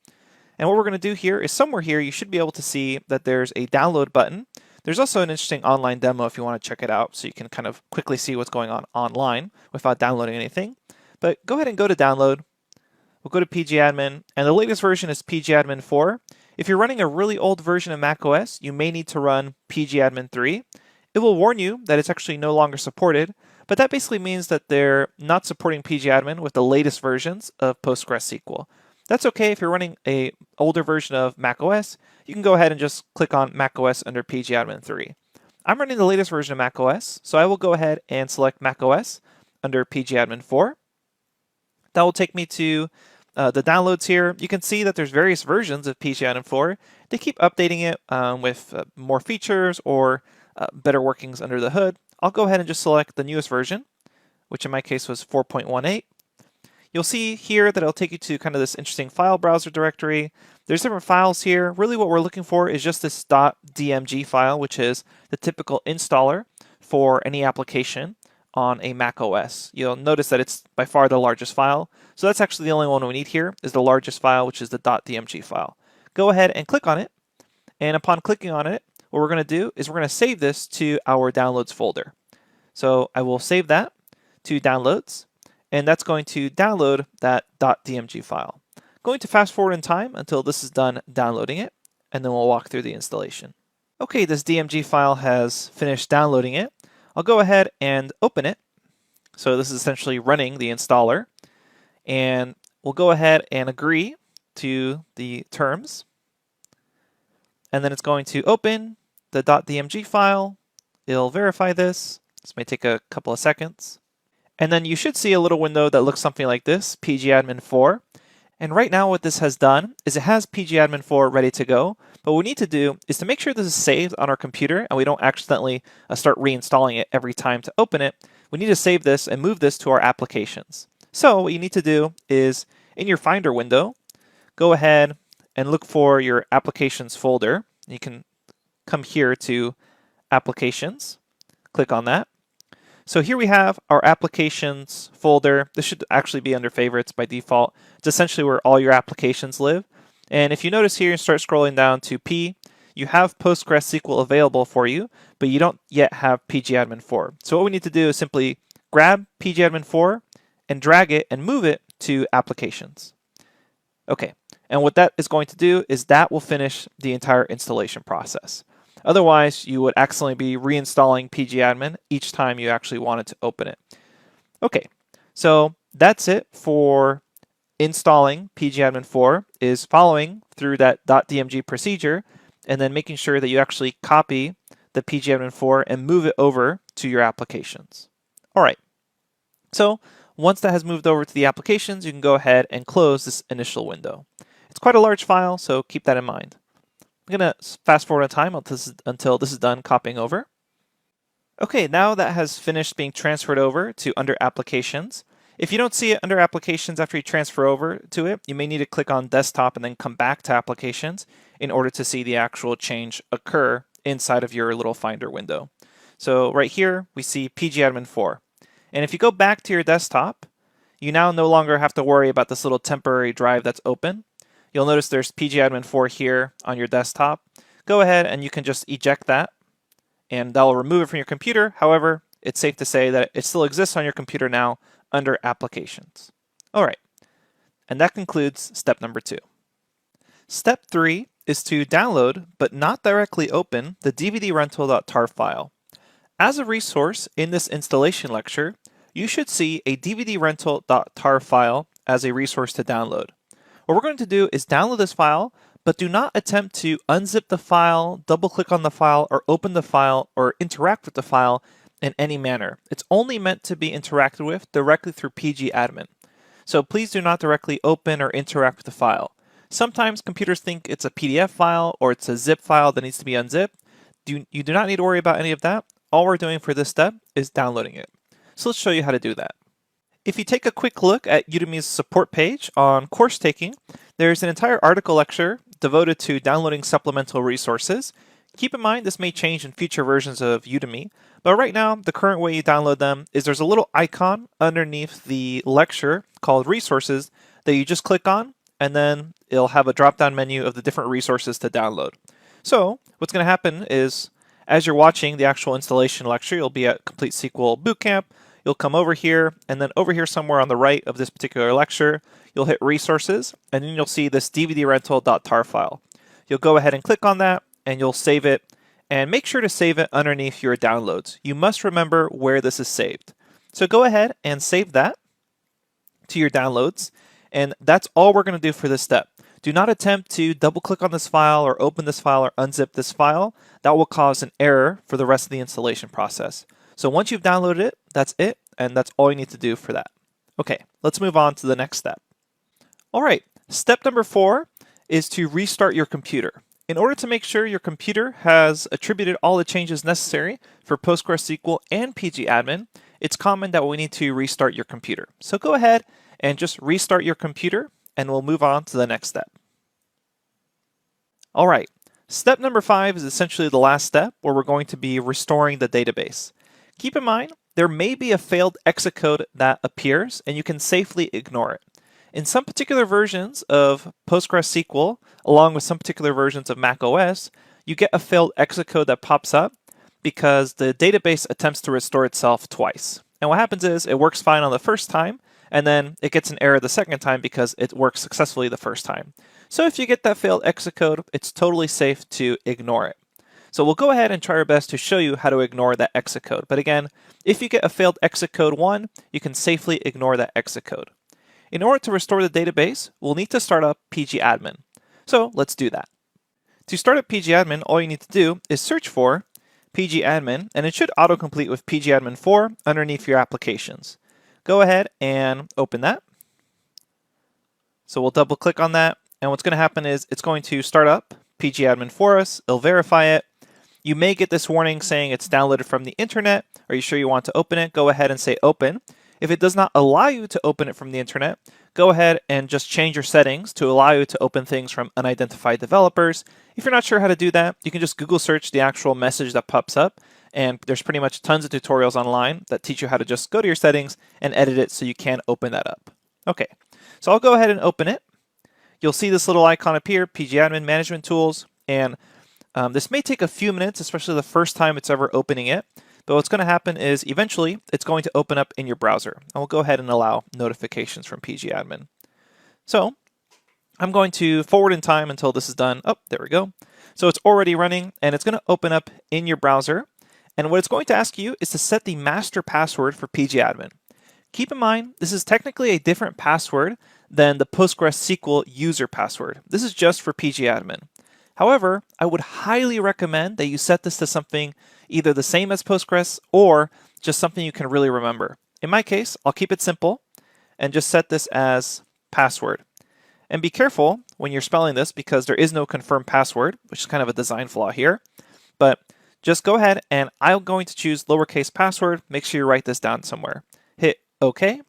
And what we're going to do here is somewhere here you should be able to see that there's a download button. There's also an interesting online demo if you want to check it out so you can kind of quickly see what's going on online without downloading anything. But go ahead and go to download. We'll go to PgAdmin, and the latest version is PgAdmin 4. If you're running a really old version of macOS, you may need to run PgAdmin 3. It will warn you that it's actually no longer supported, but that basically means that they're not supporting PgAdmin with the latest versions of PostgreSQL. That's okay if you're running an older version of macOS. You can go ahead and just click on macOS under PgAdmin 3. I'm running the latest version of macOS, so I will go ahead and select macOS under PgAdmin 4. That will take me to the downloads here. You can see that there's various versions of PgAdmin 4. They keep updating it with more features or better workings under the hood. I'll go ahead and just select the newest version, which in my case was 4.18. You'll see here that it'll take you to kind of this interesting file browser directory. There's different files here. Really what we're looking for is just this .dmg file, which is the typical installer for any application on a macOS. You'll notice that it's by far the largest file. So that's actually the only one we need here is the largest file, which is the .dmg file. Go ahead and click on it. And upon clicking on it, what we're going to do is we're going to save this to our downloads folder. So I will save that to downloads, and that's going to download that .dmg file. Going to fast forward in time until this is done downloading it, and then we'll walk through the installation. Okay, this DMG file has finished downloading it. I'll go ahead and open it. So this is essentially running the installer. And we'll go ahead and agree to the terms. And then it's going to open the .dmg file. It'll verify this. This may take a couple of seconds. And then you should see a little window that looks something like this, PgAdmin 4. And right now what this has done is it has PgAdmin 4 ready to go. But what we need to do is to make sure this is saved on our computer and we don't accidentally start reinstalling it every time to open it. We need to save this and move this to our applications. So what you need to do is in your Finder window, go ahead and look for your applications folder. You can come here to applications, click on that. So here we have our applications folder. This should actually be under favorites by default. It's essentially where all your applications live. And if you notice here and start scrolling down to P, you have PostgreSQL available for you, but you don't yet have PgAdmin 4. So what we need to do is simply grab PgAdmin 4 and drag it and move it to applications. Okay, and what that is going to do is that will finish the entire installation process. Otherwise, you would accidentally be reinstalling PgAdmin each time you actually wanted to open it. Okay, so that's it for installing PgAdmin 4, is following through that .dmg procedure and then making sure that you actually copy the PgAdmin 4 and move it over to your applications. All right, So once that has moved over to the applications, you can go ahead and close this initial window. It's quite a large file, so keep that in mind. I'm going to fast forward in time until this is done copying over. Okay, now that has finished being transferred over to under applications. If you don't see it under applications after you transfer over to it, you may need to click on desktop and then come back to applications in order to see the actual change occur inside of your little Finder window. So right here, we see PgAdmin 4. And if you go back to your desktop, you now no longer have to worry about this little temporary drive that's open. You'll notice there's PgAdmin 4 here on your desktop. Go ahead and you can just eject that, and that'll remove it from your computer. However, it's safe to say that it still exists on your computer now under applications. All right, and that concludes step number 2. Step 3 is to download, but not directly open, the dvdrental.tar file. As a resource in this installation lecture, you should see a dvdrental.tar file as a resource to download. What we're going to do is download this file, but do not attempt to unzip the file, double-click on the file, or open the file, or interact with the file in any manner. It's only meant to be interacted with directly through PgAdmin. So please do not directly open or interact with the file. Sometimes computers think it's a PDF file or it's a zip file that needs to be unzipped. You do not need to worry about any of that. All we're doing for this step is downloading it. So let's show you how to do that. If you take a quick look at Udemy's support page on course taking, there's an entire article lecture devoted to downloading supplemental resources. Keep in mind this may change in future versions of Udemy, but right now the current way you download them is there's a little icon underneath the lecture called resources that you just click on, and then it'll have a drop-down menu of the different resources to download. So what's going to happen is as you're watching the actual installation lecture, you'll be at Complete SQL Bootcamp. You'll come over here, and then over here somewhere on the right of this particular lecture, you'll hit resources, and then you'll see this dvdrental.tar file. You'll go ahead and click on that, and you'll save it, and make sure to save it underneath your downloads. You must remember where this is saved. So go ahead and save that to your downloads, and that's all we're going to do for this step. Do not attempt to double click on this file or open this file or unzip this file. That will cause an error for the rest of the installation process. So once you've downloaded it, that's it, and that's all you need to do for that. Okay, let's move on to the next step. All right, step number 4 is to restart your computer. In order to make sure your computer has attributed all the changes necessary for PostgreSQL and PgAdmin, it's common that we need to restart your computer. So go ahead and just restart your computer, and we'll move on to the next step. All right, step number 5 is essentially the last step where we're going to be restoring the database. Keep in mind, there may be a failed execode that appears, and you can safely ignore it. In some particular versions of PostgreSQL, along with some particular versions of macOS, you get a failed execode that pops up because the database attempts to restore itself twice. And what happens is it works fine on the first time, and then it gets an error the second time because it works successfully the first time. So if you get that failed execode, it's totally safe to ignore it. So we'll go ahead and try our best to show you how to ignore that execode. But again, if you get a failed execode 1, you can safely ignore that execode. In order to restore the database, we'll need to start up PgAdmin. So let's do that. To start up PgAdmin, all you need to do is search for PgAdmin, and it should autocomplete with PgAdmin 4 underneath your applications. Go ahead and open that. So we'll double click on that, and what's going to happen is it's going to start up PgAdmin for us. It'll verify it. You may get this warning saying it's downloaded from the internet. Are you sure you want to open it? Go ahead and say open. If it does not allow you to open it from the internet, go ahead and just change your settings to allow you to open things from unidentified developers. If you're not sure how to do that, you can just Google search the actual message that pops up, and there's pretty much tons of tutorials online that teach you how to just go to your settings and edit it so you can open that up. Okay, so I'll go ahead and open it. You'll see this little icon appear, PgAdmin Management Tools, and this may take a few minutes, especially the first time it's ever opening it. But what's going to happen is eventually it's going to open up in your browser. And we'll go ahead and allow notifications from PgAdmin. So I'm going to forward in time until this is done. Oh, there we go. So it's already running, and it's going to open up in your browser. And what it's going to ask you is to set the master password for PgAdmin. Keep in mind, this is technically a different password than the PostgreSQL user password. This is just for PgAdmin. However, I would highly recommend that you set this to something either the same as Postgres or just something you can really remember. in my case, I'll keep it simple and just set this as password. And be careful when you're spelling this because there is no confirmed password, which is kind of a design flaw here. But just go ahead and I'm going to choose lowercase password. Make sure you write this down somewhere. Hit OK.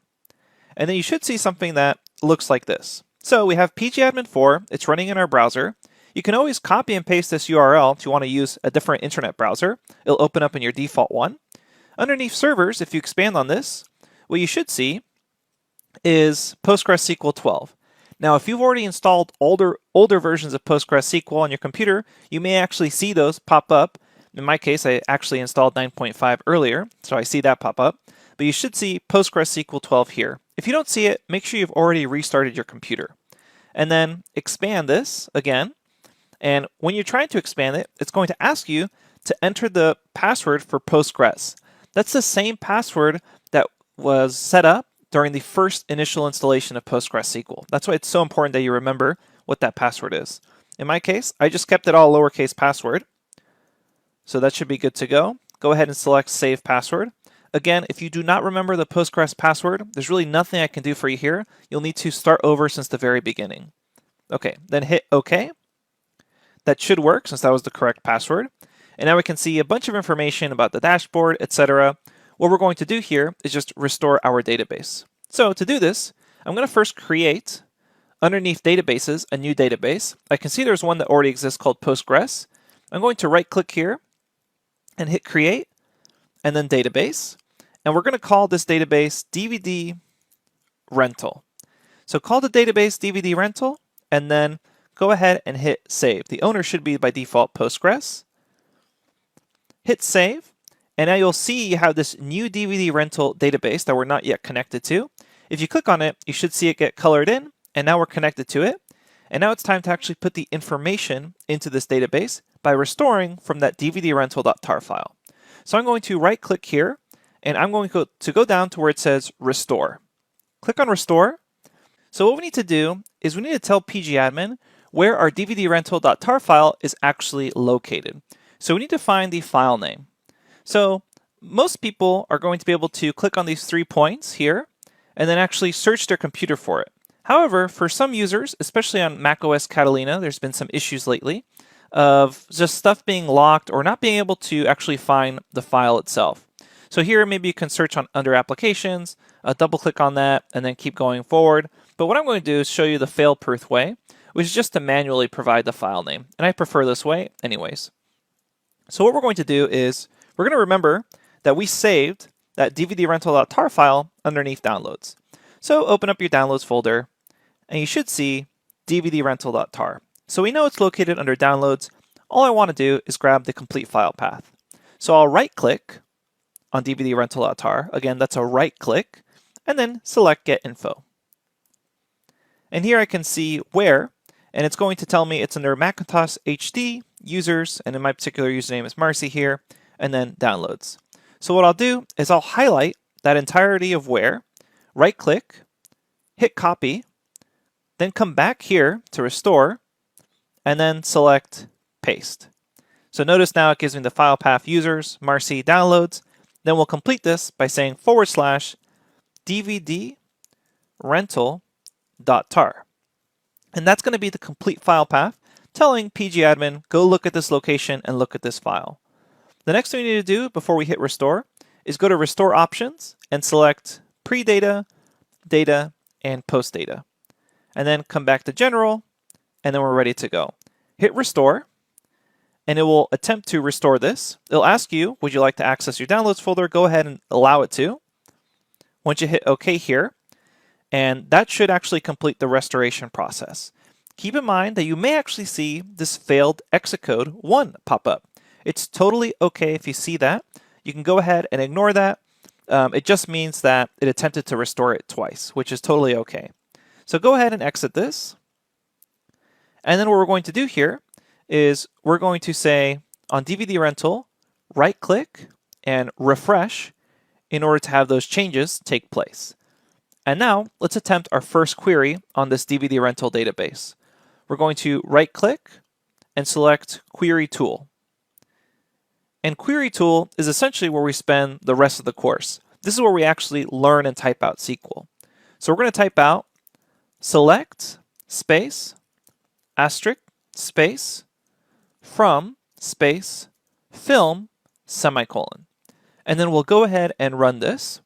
And then you should see something that looks like this. So we have PgAdmin 4. It's running in our browser. You can always copy and paste this URL if you want to use a different internet browser. It'll open up in your default one. Underneath servers, if you expand on this, what you should see is PostgreSQL 12. Now, if you've already installed older versions of PostgreSQL on your computer, you may actually see those pop up. In my case, I actually installed 9.5 earlier, so I see that pop up. But you should see PostgreSQL 12 here. If you don't see it, make sure you've already restarted your computer. And then expand this again. And when you're trying to expand it, it's going to ask you to enter the password for Postgres. That's the same password that was set up during the first initial installation of PostgreSQL. That's why it's so important that you remember what that password is. In my case, I just kept it all lowercase password. So that should be good to go. Go ahead and select Save Password. Again, if you do not remember the Postgres password, there's really nothing I can do for you here. You'll need to start over since the very beginning. Okay, then hit OK. That should work since that was the correct password. And now we can see a bunch of information about the dashboard, etc. What we're going to do here is just restore our database. So to do this, I'm going to first create, underneath databases, a new database. I can see there's one that already exists called Postgres. I'm going to right click here and hit create and then database. And we're going to call this database DVD rental. So call the database DVD rental and then go ahead and hit save. The owner should be by default Postgres. Hit save. And now you'll see you have this new DVD rental database that we're not yet connected to. If you click on it, you should see it get colored in, and now we're connected to it. And now it's time to actually put the information into this database by restoring from that dvdrental.tar file. So I'm going to right click here, and I'm going to go down to where it says restore. Click on restore. So what we need to do is we need to tell PgAdmin where our dvdrental.tar file is actually located. So we need to find the file name. So most people are going to be able to click on these 3 points here and then actually search their computer for it. However, for some users, especially on macOS Catalina, there's been some issues lately of just stuff being locked or not being able to actually find the file itself. So here, maybe you can search on under applications, double click on that, and then keep going forward. But what I'm going to do is show you the fail-proof way, which is just to manually provide the file name. And I prefer this way anyways. So what we're going to do is we're going to remember that we saved that dvdrental.tar file underneath downloads. So open up your downloads folder and you should see dvdrental.tar. So we know it's located under downloads. All I want to do is grab the complete file path. So I'll right click on dvdrental.tar. Again, that's a right click and then select get info. And here I can see where, and it's going to tell me it's under Macintosh HD, users, and in my particular username is Marcy here, and then downloads. So what I'll do is I'll highlight that entirety of where, right click, hit copy, then come back here to restore, and then select paste. So notice now it gives me the file path users, Marcy, downloads. Then we'll complete this by saying /dvdrental.tar. And that's going to be the complete file path telling PgAdmin, go look at this location and look at this file. The next thing we need to do before we hit restore is go to restore options and select pre-data, data, and post-data. And then come back to general, and then we're ready to go. Hit restore, and it will attempt to restore this. It'll ask you, would you like to access your downloads folder? Go ahead and allow it to. Once you hit OK here, and that should actually complete the restoration process. Keep in mind that you may actually see this failed exit code 1 pop up. It's totally okay if you see that. You can go ahead and ignore that. It just means that it attempted to restore it twice, which is totally okay. So go ahead and exit this. And then what we're going to do here is we're going to say on DVD rental, right click and refresh in order to have those changes take place. And now let's attempt our first query on this DVD rental database. We're going to right click and select Query Tool. And Query Tool is essentially where we spend the rest of the course. this is where we actually learn and type out SQL. So we're going to type out select space asterisk space from space film semicolon. And then we'll go ahead and run this.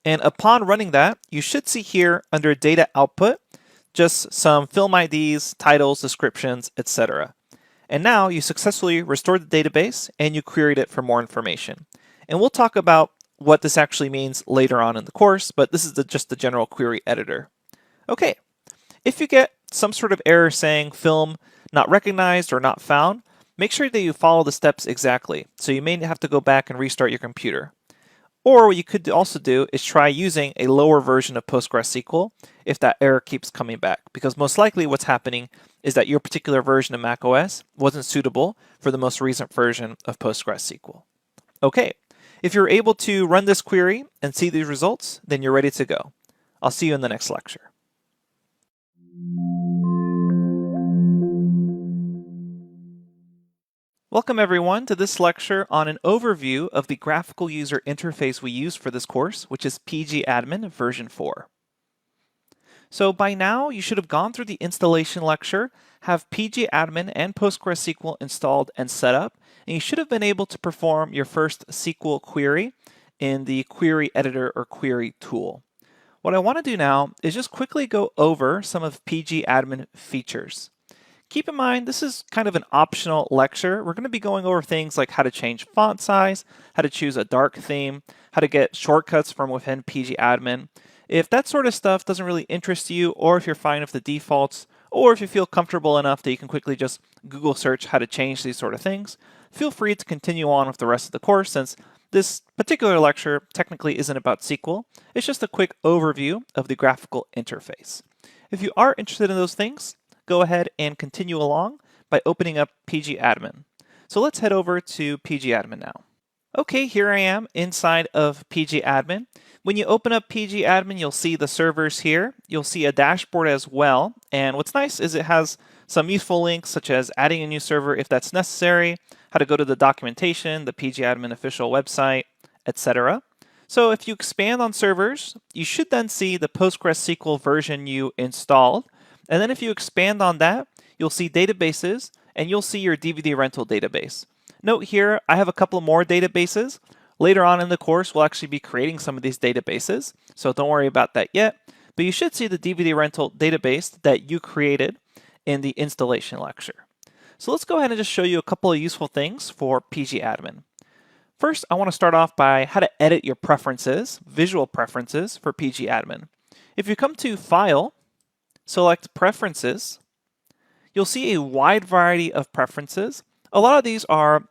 And upon running that, you should see here under data output, just some film IDs, titles, descriptions, etc. And now you successfully restored the database and you queried it for more information. And we'll talk about what this actually means later on in the course, but this is just the general query editor. Okay, if you get some sort of error saying film not recognized or not found, make sure that you follow the steps exactly. So you may have to go back and restart your computer. Or what you could also do is try using a lower version of PostgreSQL if that error keeps coming back, because most likely what's happening is that your particular version of macOS wasn't suitable for the most recent version of PostgreSQL. Okay, if you're able to run this query and see these results, then you're ready to go. I'll see you in the next lecture. Welcome everyone to this lecture on an overview of the graphical user interface we use for this course, which is PgAdmin version 4. So by now you should have gone through the installation lecture, have PgAdmin and PostgreSQL installed and set up, and you should have been able to perform your first SQL query in the query editor or query tool. What I want to do now is just quickly go over some of PgAdmin features. Keep in mind, this is kind of an optional lecture. We're going to be going over things like how to change font size, how to choose a dark theme, how to get shortcuts from within PgAdmin. If that sort of stuff doesn't really interest you, or if you're fine with the defaults, or if you feel comfortable enough that you can quickly just Google search how to change these sort of things, feel free to continue on with the rest of the course, since this particular lecture technically isn't about SQL. It's just a quick overview of the graphical interface. If you are interested in those things, go ahead and continue along by opening up PgAdmin. So let's head over to PgAdmin now. Okay, here I am inside of PgAdmin. When you open up PgAdmin, you'll see the servers here. You'll see a dashboard as well. And what's nice is it has some useful links such as adding a new server if that's necessary, how to go to the documentation, the PgAdmin official website, etc. So if you expand on servers, you should then see the PostgreSQL version you installed. And then if you expand on that, you'll see databases and you'll see your DVD rental database. Note here, I have a couple more databases. Later on in the course, we'll actually be creating some of these databases, so don't worry about that yet. But you should see the DVD rental database that you created in the installation lecture. So let's go ahead and just show you a couple of useful things for PgAdmin. First, I want to start off by how to edit your preferences, visual preferences for PgAdmin. If you come to File, select Preferences, you'll see a wide variety of preferences. A lot of these are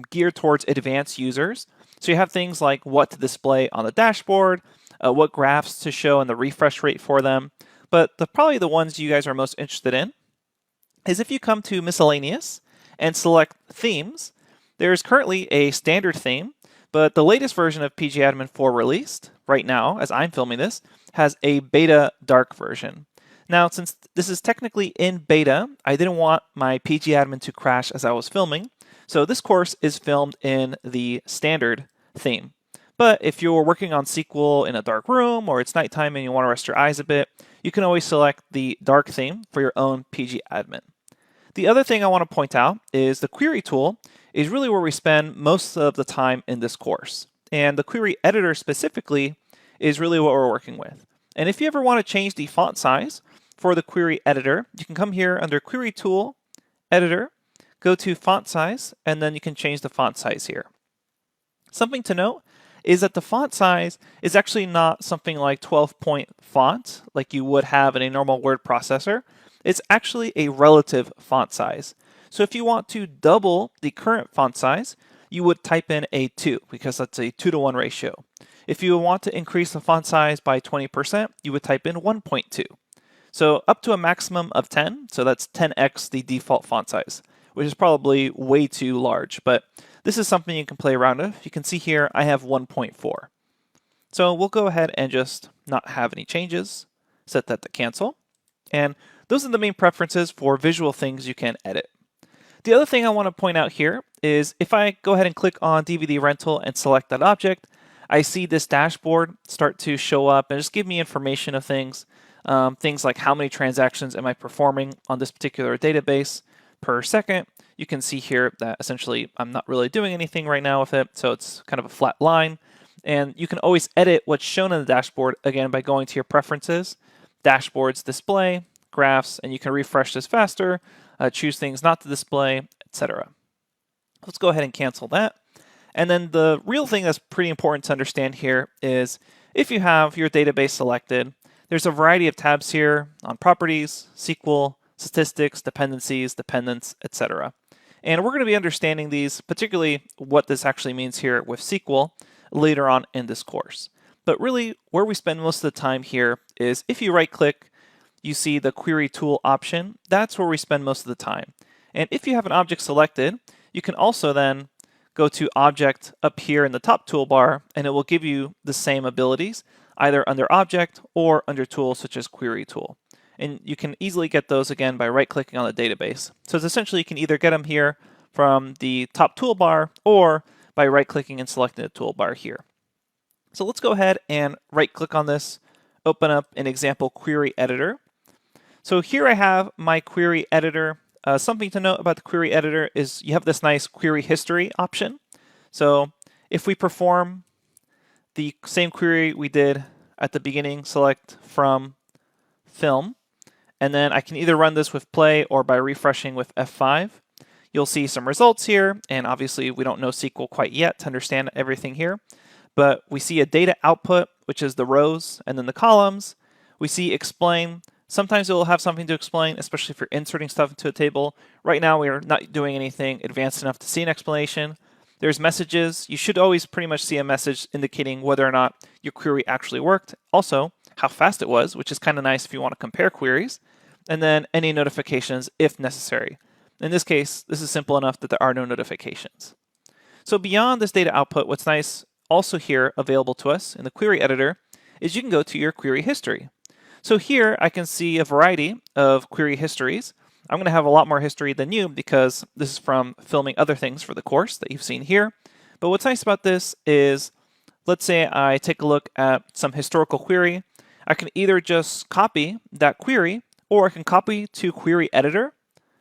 geared towards advanced users. So you have things like what to display on the dashboard, what graphs to show and the refresh rate for them. But probably the ones you guys are most interested in is if you come to Miscellaneous and select Themes, there's currently a standard theme, but the latest version of PgAdmin 4 released, right now, as I'm filming this, has a beta dark version. Now, since this is technically in beta, I didn't want my PgAdmin to crash as I was filming, so this course is filmed in the standard theme. But if you're working on SQL in a dark room, or it's nighttime and you want to rest your eyes a bit, you can always select the dark theme for your own PgAdmin. The other thing I want to point out is the query tool is really where we spend most of the time in this course. And the query editor specifically is really what we're working with. And if you ever want to change the font size for the query editor, you can come here under Query Tool, Editor, go to Font Size, and then you can change the font size here. Something to note is that the font size is actually not something like 12-point font like you would have in a normal word processor. It's actually a relative font size. So if you want to double the current font size, you would type in a 2 because that's a 2-to-1 ratio. If you want to increase the font size by 20%, you would type in 1.2. So up to a maximum of 10, so that's 10x the default font size, which is probably way too large, but this is something you can play around with. You can see here I have 1.4. So we'll go ahead and just not have any changes, set that to cancel, and those are the main preferences for visual things you can edit. The other thing I want to point out here is if I go ahead and click on DVD rental and select that object, I see this dashboard start to show up and just give me information of things. Things like how many transactions am I performing on this particular database per second. You can see here that essentially I'm not really doing anything right now with it, so it's kind of a flat line. And you can always edit what's shown in the dashboard, again, by going to your preferences, dashboards, display, graphs, and you can refresh this faster, choose things not to display, etc. Let's go ahead and cancel that. And then the real thing that's pretty important to understand here is if you have your database selected, there's a variety of tabs here on properties, SQL, statistics, dependencies, dependents, etc. And we're going to be understanding these, particularly what this actually means here with SQL later on in this course. But really, where we spend most of the time here is if you right-click, you see the query tool option. That's where we spend most of the time. And if you have an object selected, you can also then go to object up here in the top toolbar, and it will give you the same abilities, either under object or under tools such as query tool. And you can easily get those again by right-clicking on the database. So it's essentially you can either get them here from the top toolbar or by right-clicking and selecting the toolbar here. So let's go ahead and right-click on this, open up an example query editor. So here I have my query editor. Something to note about the query editor is you have this nice query history option. So if we perform the same query we did at the beginning, select from film, and then I can either run this with play or by refreshing with F5. You'll see some results here, and obviously we don't know SQL quite yet to understand everything here, but we see a data output, which is the rows, and then the columns. We see explain. Sometimes it will have something to explain, especially if you're inserting stuff into a table. Right now we are not doing anything advanced enough to see an explanation. There's messages. You should always pretty much see a message indicating whether or not your query actually worked. Also, how fast it was, which is kind of nice if you want to compare queries. And then any notifications if necessary. In this case, this is simple enough that there are no notifications. So beyond this data output, what's nice also here available to us in the query editor is you can go to your query history. So here I can see a variety of query histories. I'm going to have a lot more history than you because this is from filming other things for the course that you've seen here. But what's nice about this is, let's say I take a look at some historical query. I can either just copy that query or I can copy to query editor,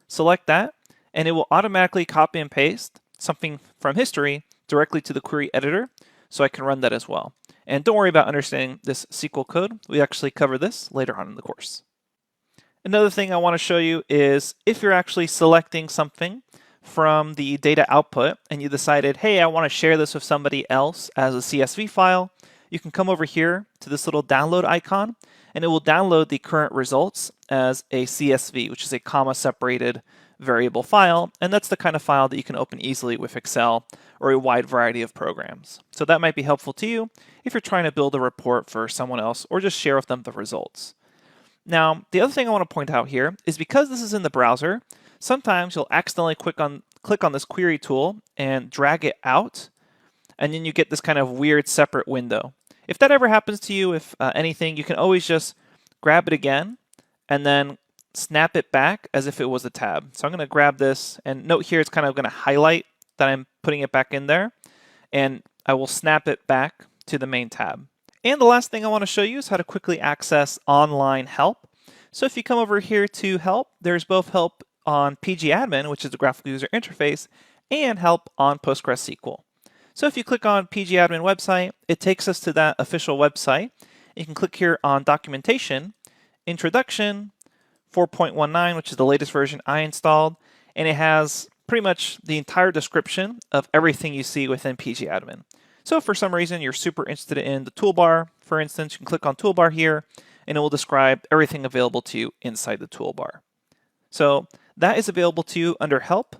select that, and it will automatically copy and paste something from history directly to the query editor, so I can run that as well. And don't worry about understanding this SQL code. We actually cover this later on in the course. Another thing I want to show you is if you're actually selecting something from the data output and you decided, hey, I want to share this with somebody else as a CSV file, you can come over here to this little download icon and it will download the current results as a CSV, which is a comma-separated variable file, and that's the kind of file that you can open easily with Excel or a wide variety of programs. So that might be helpful to you if you're trying to build a report for someone else or just share with them the results. Now, the other thing I want to point out here is because this is in the browser, sometimes you'll accidentally click on this query tool and drag it out, and then you get this kind of weird separate window. If that ever happens to you, if anything, you can always just grab it again and then snap it back as if it was a tab. So I'm going to grab this, and note here it's kind of going to highlight that I'm putting it back in there, and I will snap it back to the main tab. And the last thing I want to show you is how to quickly access online help. So if you come over here to help, there's both help on PgAdmin, which is the graphical user interface, and help on PostgreSQL. So if you click on PgAdmin website, it takes us to that official website. You can click here on documentation, introduction, 4.19, which is the latest version I installed, and it has pretty much the entire description of everything you see within PgAdmin. So if for some reason you're super interested in the toolbar, for instance, you can click on toolbar here, and it will describe everything available to you inside the toolbar. So that is available to you under help,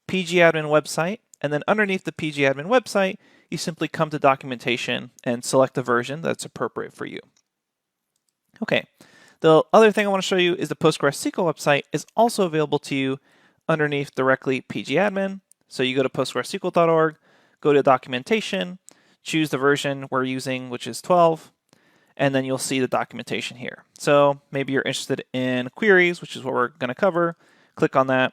PgAdmin website, and then underneath the PgAdmin website, you simply come to documentation and select the version that's appropriate for you. Okay. The other thing I want to show you is the PostgreSQL website is also available to you underneath directly PgAdmin. So you go to postgresql.org, go to documentation, choose the version we're using, which is 12, and then you'll see the documentation here. So maybe you're interested in queries, which is what we're going to cover. Click on that,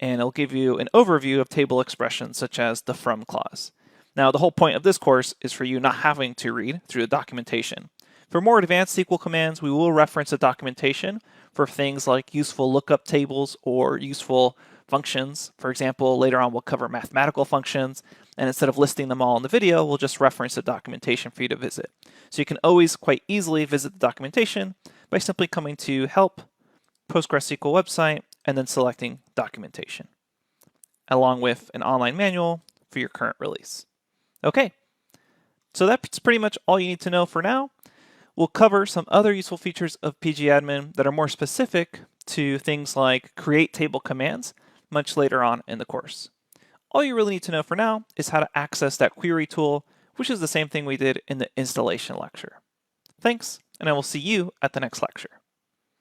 and it'll give you an overview of table expressions such as the from clause. Now, the whole point of this course is for you not having to read through the documentation. For more advanced SQL commands, we will reference the documentation for things like useful lookup tables or useful functions. For example, later on we'll cover mathematical functions, and instead of listing them all in the video, we'll just reference the documentation for you to visit. So you can always quite easily visit the documentation by simply coming to Help, PostgreSQL website, and then selecting Documentation, along with an online manual for your current release. Okay, so that's pretty much all you need to know for now. We'll cover some other useful features of PgAdmin that are more specific to things like create table commands much later on in the course. All you really need to know for now is how to access that query tool, which is the same thing we did in the installation lecture. Thanks, and I will see you at the next lecture.